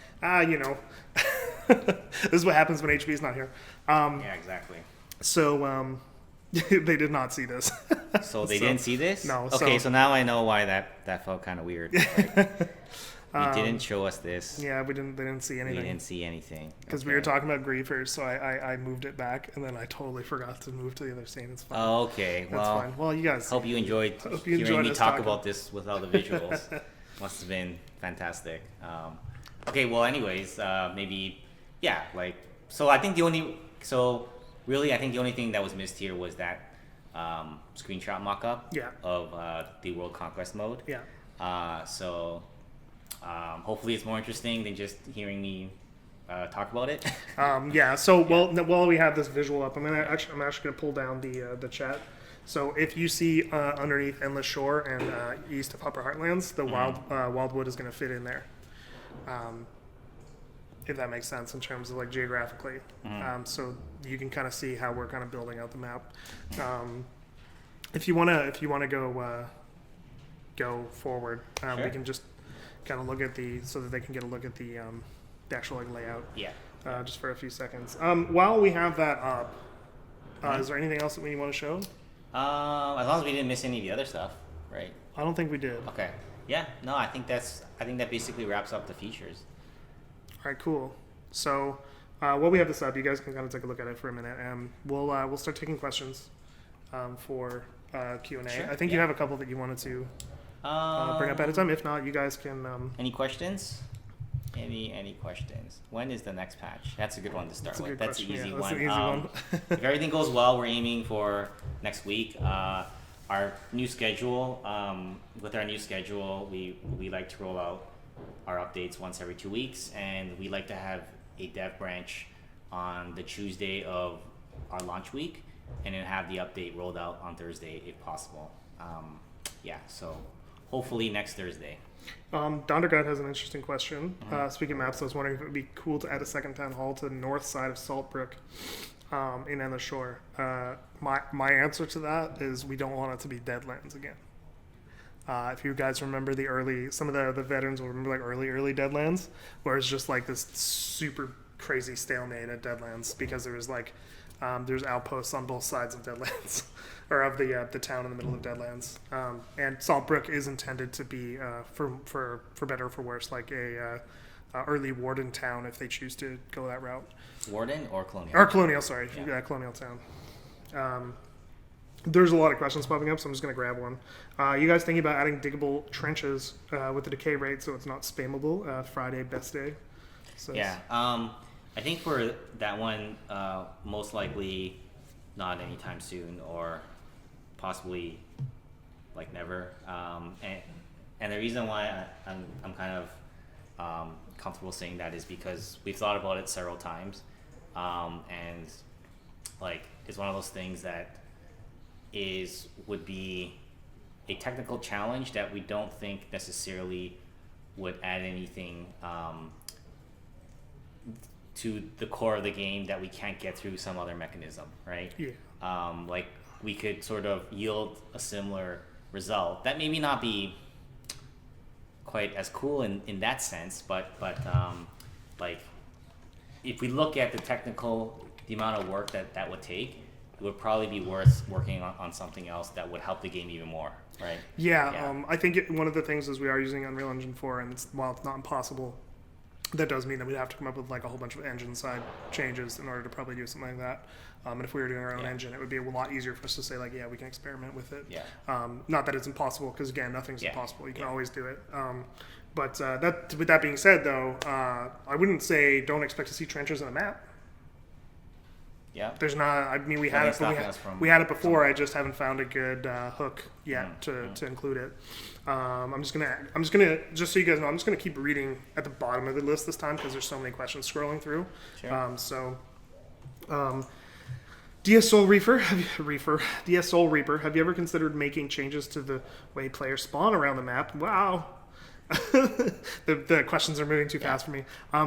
This is what happens when HB is not here. Yeah, exactly. So they did not see this. So they didn't see this? No. Okay, so now I know why that felt kind of weird. Like, you didn't show us this. Yeah, they didn't see anything. We didn't see anything. Because we were talking about griefers, so I moved it back, and then I totally forgot to move to the other scene. It's fine. Oh, okay. That's fine. Well, you guys. Hope you enjoyed hearing me talk about this without the visuals. Must have been fantastic. Okay, well, anyways, maybe, yeah, like, so I think the only thing that was missed here was that screenshot mock-up of the World Conquest mode. Yeah. Hopefully it's more interesting than just hearing me talk about it. Yeah. So while we have this visual up, I'm actually gonna pull down the chat. So if you see underneath Endless Shore and east of Upper Heartlands, the Wildwood is gonna fit in there. If that makes sense in terms of like geographically. So you can kind of see how we're kind of building out the map. If you wanna go forward, sure. We can just kind of look at so that they can get a look at the actual like layout. Yeah. Just for a few seconds. While we have that up, is there anything else that we want to show? As long as we didn't miss any of the other stuff, right? I don't think we did. Okay. Yeah. No, I think that basically wraps up the features. All right. Cool. So while we have this up, you guys can kind of take a look at it for a minute, and we'll start taking questions for Q&A. Sure. I think you have a couple that you wanted to bring up at a time. If not, you guys can. Any questions? Any questions? When is the next patch? That's a good one to start with. That's an easy one. If everything goes well, we're aiming for next week. Our new schedule. With our new schedule, we like to roll out our updates once every 2 weeks, and we like to have a dev branch on the Tuesday of our launch week, and then have the update rolled out on Thursday if possible. So hopefully next Thursday. Dondergut has an interesting question. Speaking of maps, I was wondering if it would be cool to add a second town hall to the north side of Saltbrook in Endless Shore. My answer to that is we don't want it to be Deadlands again. If you guys remember some of the veterans will remember like early Deadlands, where it's just like this super crazy stalemate at Deadlands because there was like there's outposts on both sides of Deadlands, or of the town in the middle of Deadlands. And Saltbrook is intended to be for better or for worse, like a early Warden town if they choose to go that route. Warden or Colonial? Or Colonial, sorry, Colonial town. There's a lot of questions popping up, so I'm just going to grab one. You guys thinking about adding diggable trenches with the decay rate so it's not spammable? Friday, best day. So yeah. I think for that one, most likely not anytime soon, or possibly like never. And the reason why I'm kind of comfortable saying that is because we've thought about it several times, and like it's one of those things that would be a technical challenge that we don't think necessarily would add anything to the core of the game that we can't get through some other mechanism, right? Yeah. Like we could sort of yield a similar result that maybe not be quite as cool in that sense, but like if we look at the amount of work that would take, it would probably be worth working on something else that would help the game even more, right? Yeah. I think one of the things is we are using Unreal Engine 4, and while it's not impossible, that does mean that we'd have to come up with like a whole bunch of engine side changes in order to probably do something like that. And if we were doing our own engine, it would be a lot easier for us to say like, yeah, we can experiment with it. Yeah. Not that it's impossible, because again, nothing's impossible. You can always do it. But with that being said, though, I wouldn't say don't expect to see trenches in a map. Yeah. There's not. I mean, we had it before. I just haven't found a good hook yet to include it. I'm just gonna just so you guys know, I'm just gonna keep reading at the bottom of the list this time because there's so many questions scrolling through. Sure. DSOL Reaper, have you ever considered making changes to the way players spawn around the map? Wow. the questions are moving too fast for me.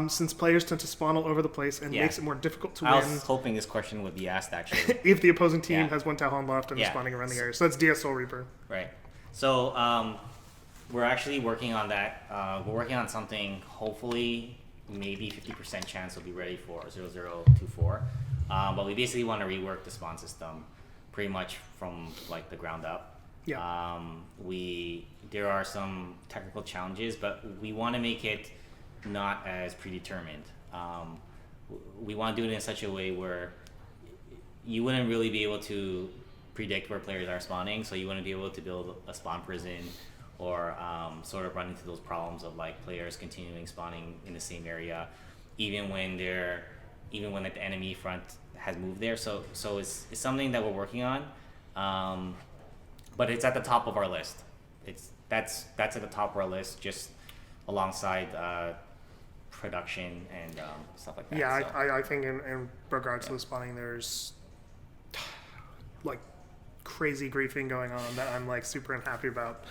Since players tend to spawn all over the place and makes it more difficult to win. I was hoping this question would be asked actually. If the opposing team has one Talon left and is spawning around the area. So that's DSOL Reaper. Right. So we're actually working on that. We're working on something, hopefully maybe 50% chance will be ready for 0024. But we basically want to rework the spawn system pretty much from like the ground up. Yeah. There are some technical challenges, but we want to make it not as predetermined. We want to do it in such a way where you wouldn't really be able to predict where players are spawning, so you wouldn't be able to build a spawn prison or sort of run into those problems of like players continuing spawning in the same area, even when like the enemy front has moved there. So it's something that we're working on. But it's at the top of our list. That's at the top of our list, just alongside production and stuff like that. Yeah, so. I think in regards to the spawning, there's like crazy griefing going on that I'm like super unhappy about.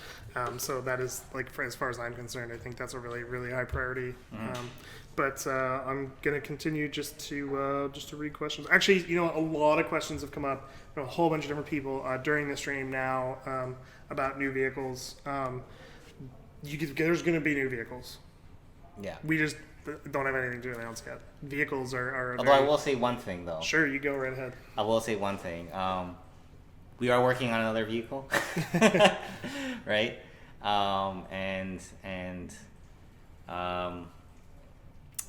So that is like, as far as I'm concerned, I think that's a really, really high priority. But I'm gonna continue just to read questions. Actually, a lot of questions have come up from a whole bunch of different people during the stream now about new vehicles. There's gonna be new vehicles. Yeah. We just don't have anything to announce yet. Vehicles are Although I will say one thing though. Sure, you go right ahead. I will say one thing. We are working on another vehicle, right?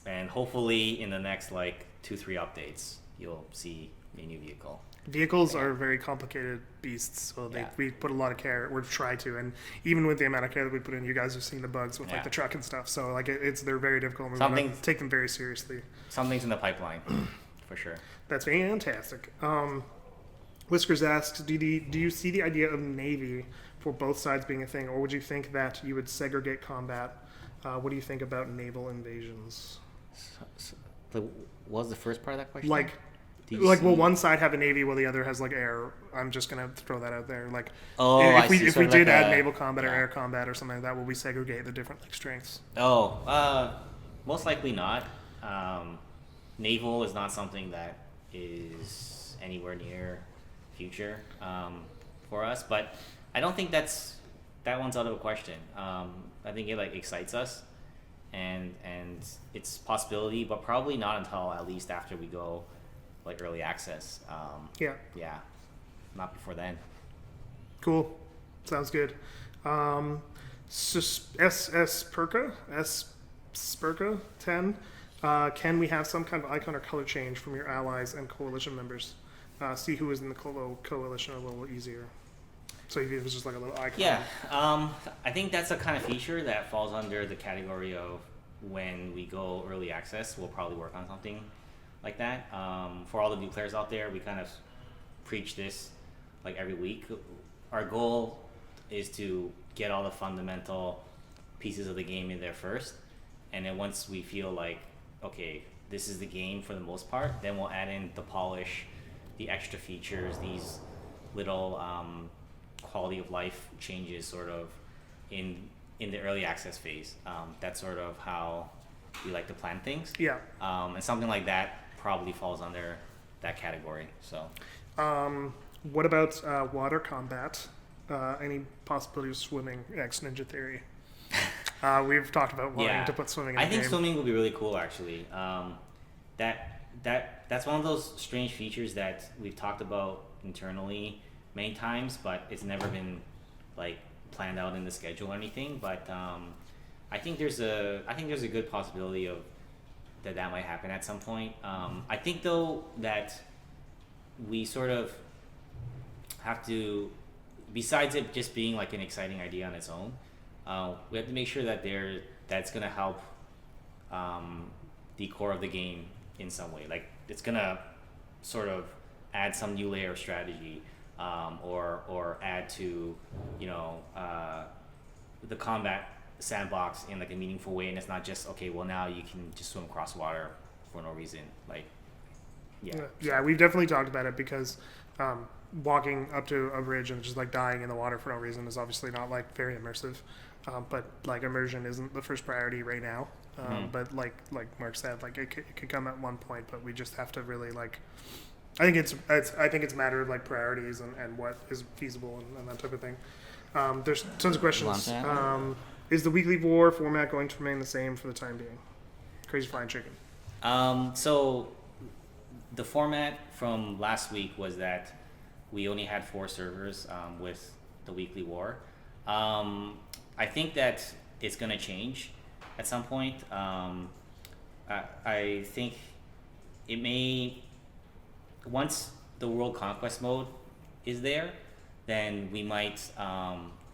And hopefully in the next like 2-3 updates, you'll see a new vehicle. Vehicles are very complicated beasts, so we put a lot of care, or try to, and even with the amount of care that we put in, you guys have seen the bugs with like the truck and stuff. So like they're very difficult. And we want to take them very seriously. Something's in the pipeline, for sure. That's fantastic. Whiskers asks, do you see the idea of Navy for both sides being a thing, or would you think that you would segregate combat? What do you think about naval invasions? What was the first part of that question? Will one side have a navy while the other has like air? I'm just gonna throw that out there. Like, if we did add naval combat or air combat or something like that, will we segregate the different like strengths? Most likely not. Naval is not something that is anywhere near future for us, but I don't think that one's out of a question. I think it like excites us, and it's a possibility, but probably not until at least after we go like early access. Not before then. Cool, sounds good. Spurka 10. Can we have some kind of icon or color change from your allies and coalition members? see who was in the coalition a little easier. So if it was just like a little icon. Yeah, I think that's a kind of feature that falls under the category of when we go early access, we'll probably work on something like that. For all the new players out there, we kind of preach this like every week. Our goal is to get all the fundamental pieces of the game in there first, and then once we feel like, okay, this is the game for the most part, then we'll add in the polish, the extra features, these little quality of life changes sort of in the early access phase. That's sort of how we like to plan things. Yeah. And something like that probably falls under that category. So. What about water combat? Any possibility of swimming X Ninja Theory? We've talked about wanting to put swimming in the game. I think swimming would be really cool, actually. That's one of those strange features that we've talked about internally many times, but it's never been like planned out in the schedule or anything. But I think there's a good possibility of that might happen at some point. I think though that we sort of have to, besides it just being like an exciting idea on its own, we have to make sure that that's going to help the core of the game in some way. Like it's going to sort of add some new layer of strategy, or add to the combat sandbox in like a meaningful way, and it's not just okay, well now you can just swim across water for no reason. Like yeah, we've definitely talked about it because walking up to a bridge and just like dying in the water for no reason is obviously not like very immersive, but like immersion isn't the first priority right now. But like Mark said, like it could come at one point, but we just have to really like, I think it's a matter of like priorities and what is feasible and that type of thing. There's tons of questions. Is the weekly war format going to remain the same for the time being? Crazy Flying Chicken. So the format from last week was that we only had 4 servers with the weekly war. I think that it's going to change at some point. I think it may, once the World Conquest mode is there, then we might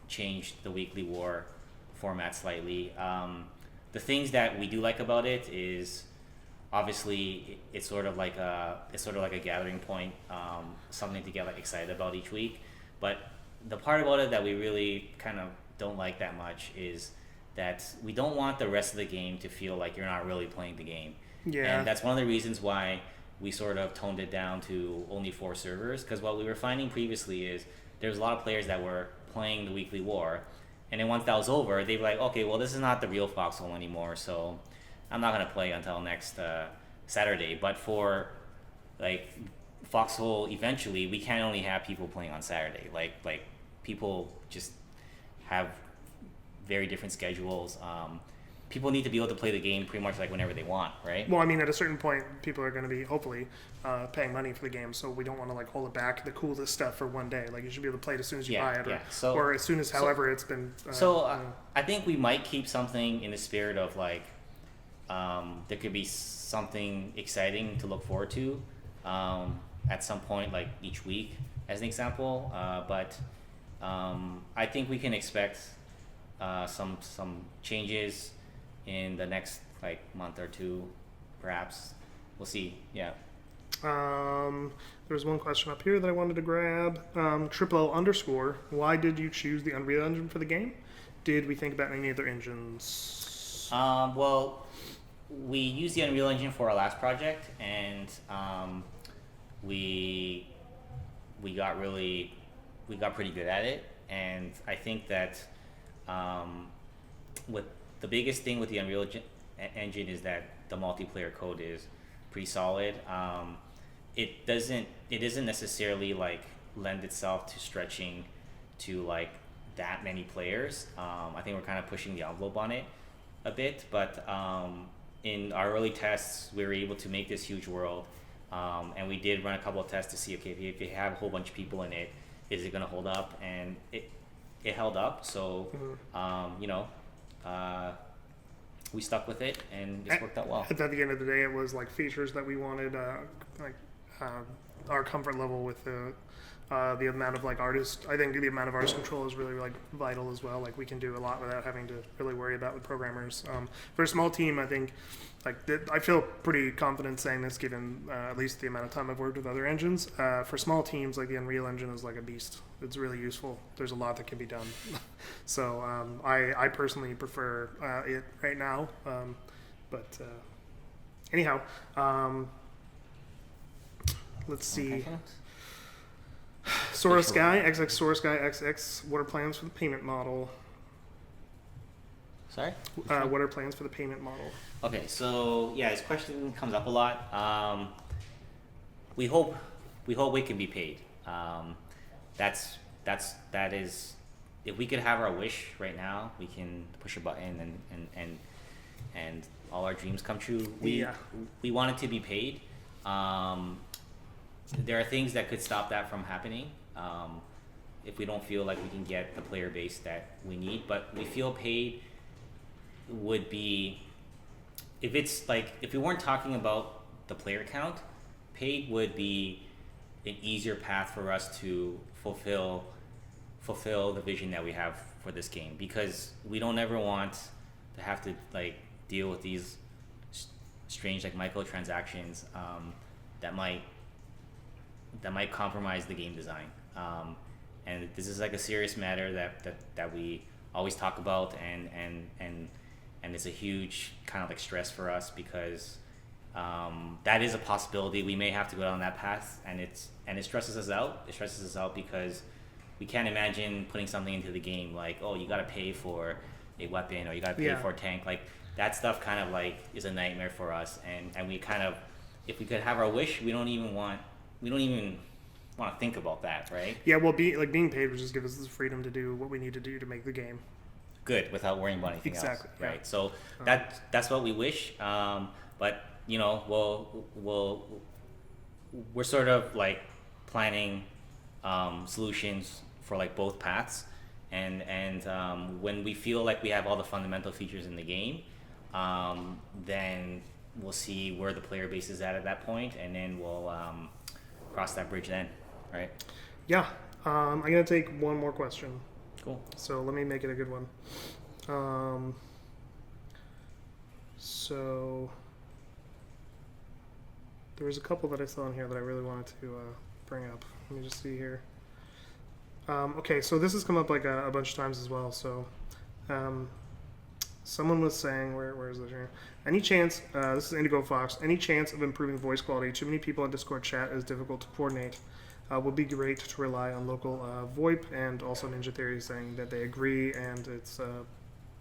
change the weekly war format slightly. The things that we do like about it is obviously it's sort of like a gathering point, something to get like excited about each week. But the part about it that we really kind of don't like that much is that we don't want the rest of the game to feel like you're not really playing the game. Yeah. And that's one of the reasons why we sort of toned it down to only 4 servers, because what we were finding previously is there's a lot of players that were playing the weekly war, and then once that was over, they'd be like, okay, well, this is not the real Foxhole anymore, so I'm not going to play until next Saturday. But for like Foxhole, eventually, we can't only have people playing on Saturday. Like people just have very different schedules. People need to be able to play the game pretty much like whenever they want, right? Well, I mean, at a certain point, people are going to be hopefully paying money for the game, so we don't want to like hold it back, the coolest stuff for one day. Like you should be able to play it as soon as you buy it, or as soon as however it's been. I think we might keep something in the spirit of like there could be something exciting to look forward to at some point, like each week, as an example. But I think we can expect some changes in the next like month or two, perhaps. We'll see. Yeah. There was one question up here that I wanted to grab. _, why did you choose the Unreal Engine for the game? Did we think about any other engines? Well, we used the Unreal Engine for our last project, and we got pretty good at it. And I think that with the biggest thing with the Unreal Engine is that the multiplayer code is pretty solid. It doesn't necessarily like lend itself to stretching to like that many players. I think we're kind of pushing the envelope on it a bit, but in our early tests, we were able to make this huge world, and we did run a couple of tests to see, okay, if you have a whole bunch of people in it, is it going to hold up? And it held up. So, we stuck with it, and it's worked out well. At the end of the day, it was like features that we wanted, our comfort level with the amount of like artist. I think the amount of artist control is really like vital as well. Like we can do a lot without having to really worry about with programmers. For a small team, I think I feel pretty confident saying this given at least the amount of time I've worked with other engines. For small teams, like the Unreal Engine is like a beast. It's really useful. There's a lot that can be done. So I personally prefer it right now. But anyhow, let's see. Soros Guy, XX Soros Guy XX. What are plans for the payment model? Sorry? What are plans for the payment model? Okay, so yeah, this question comes up a lot. We hope we can be paid. That is, if we could have our wish right now, we can push a button and all our dreams come true. We want it to be paid. There are things that could stop that from happening if we don't feel like we can get the player base that we need. But we feel paid would be, if we weren't talking about the player count, paid would be an easier path for us to fulfill the vision that we have for this game, because we don't ever want to have to like deal with these strange like microtransactions that might compromise the game design. And this is like a serious matter that we always talk about, and it's a huge kind of like stress for us, because that is a possibility. We may have to go down that path, and it stresses us out. It stresses us out because we can't imagine putting something into the game like, oh, you got to pay for a weapon, or you got to pay for a tank. Like that stuff kind of like is a nightmare for us, and we kind of, if we could have our wish, we don't even want to think about that, right? Yeah, well, being paid would just give us the freedom to do what we need to do to make the game good without worrying about anything else, right? Yeah. So that's what we wish. But you know, we're sort of like planning solutions for like both paths, and when we feel like we have all the fundamental features in the game, then we'll see where the player base is at that point, and then we'll cross that bridge then, right? Yeah. I'm gonna take one more question. Cool. So let me make it a good one. So there was a couple that I saw in here that I really wanted to bring up. Let me just see here. Okay, so this has come up like a bunch of times as well. So someone was saying, where is this here? Any chance, this is Indigo Fox, any chance of improving voice quality? Too many people in Discord chat is difficult to coordinate. Would be great to rely on local VoIP, and also Ninja Theory is saying that they agree and it's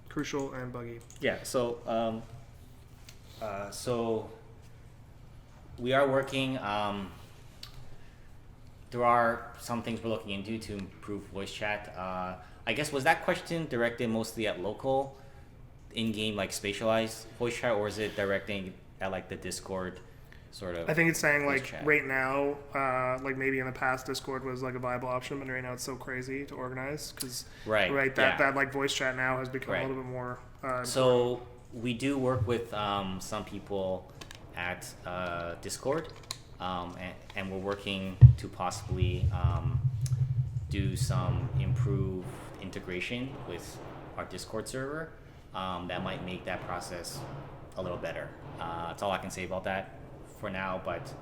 crucial and buggy. Yeah, so so we are working. There are some things we're looking into to improve voice chat. I guess, was that question directed mostly at local, in-game, like spatialized voice chat, or is it directing at like the Discord sort of? I think it's saying like chat? Right now, like maybe in the past Discord was like a viable option, but right now it's so crazy to organize because that like voice chat now has become a little bit more. So we do work with some people at Discord, and we're working to possibly do some improved integration with our Discord server that might make that process a little better. That's all I can say about that for now, but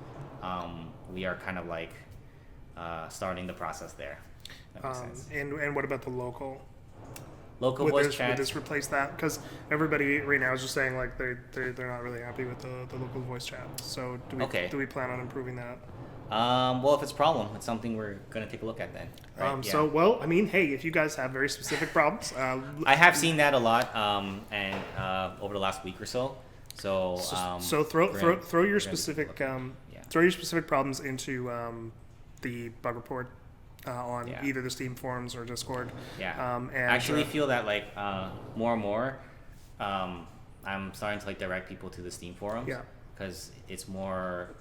we are kind of like starting the process there. That makes sense. And what about the local Voice chat? Would this replace that? Because everybody right now is just saying like they're not really happy with the local voice chat. So do we plan on improving that? Well, if it's a problem, it's something we're going to take a look at then. Right? So, well, I mean, hey, if you guys have very specific problems. I have seen that a lot and over the last week or so. So throw your specific problems into the bug report on either the Steam forums or Discord. Yeah. And I actually feel that like more and more, I'm starting to like direct people to the Steam forums. Yeah. Because it's more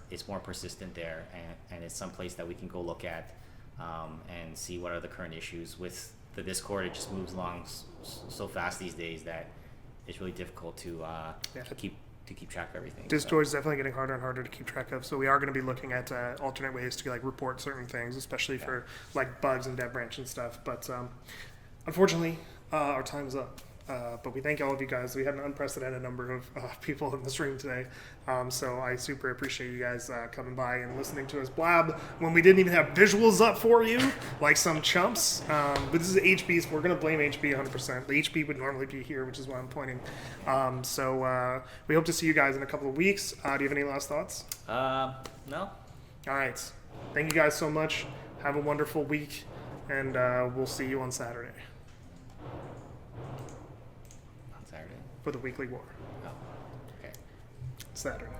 persistent there, and it's some place that we can go look at and see what are the current issues. With the Discord, it just moves along so fast these days that it's really difficult to to keep track of everything. Discord is definitely getting harder and harder to keep track of. So we are going to be looking at alternate ways to like report certain things, especially for like bugs and dev branch and stuff. But unfortunately, our time is up. But we thank all of you guys. We had an unprecedented number of people in this room today. So I super appreciate you guys coming by and listening to us blab when we didn't even have visuals up for you, like some chumps. But this is HB, so we're going to blame HB 100%. The HB would normally be here, which is why I'm pointing. So we hope to see you guys in a couple of weeks. Do you have any last thoughts? No. All right. Thank you guys so much. Have a wonderful week, and we'll see you on Saturday. Saturday. For the weekly war. Oh, okay. Saturday.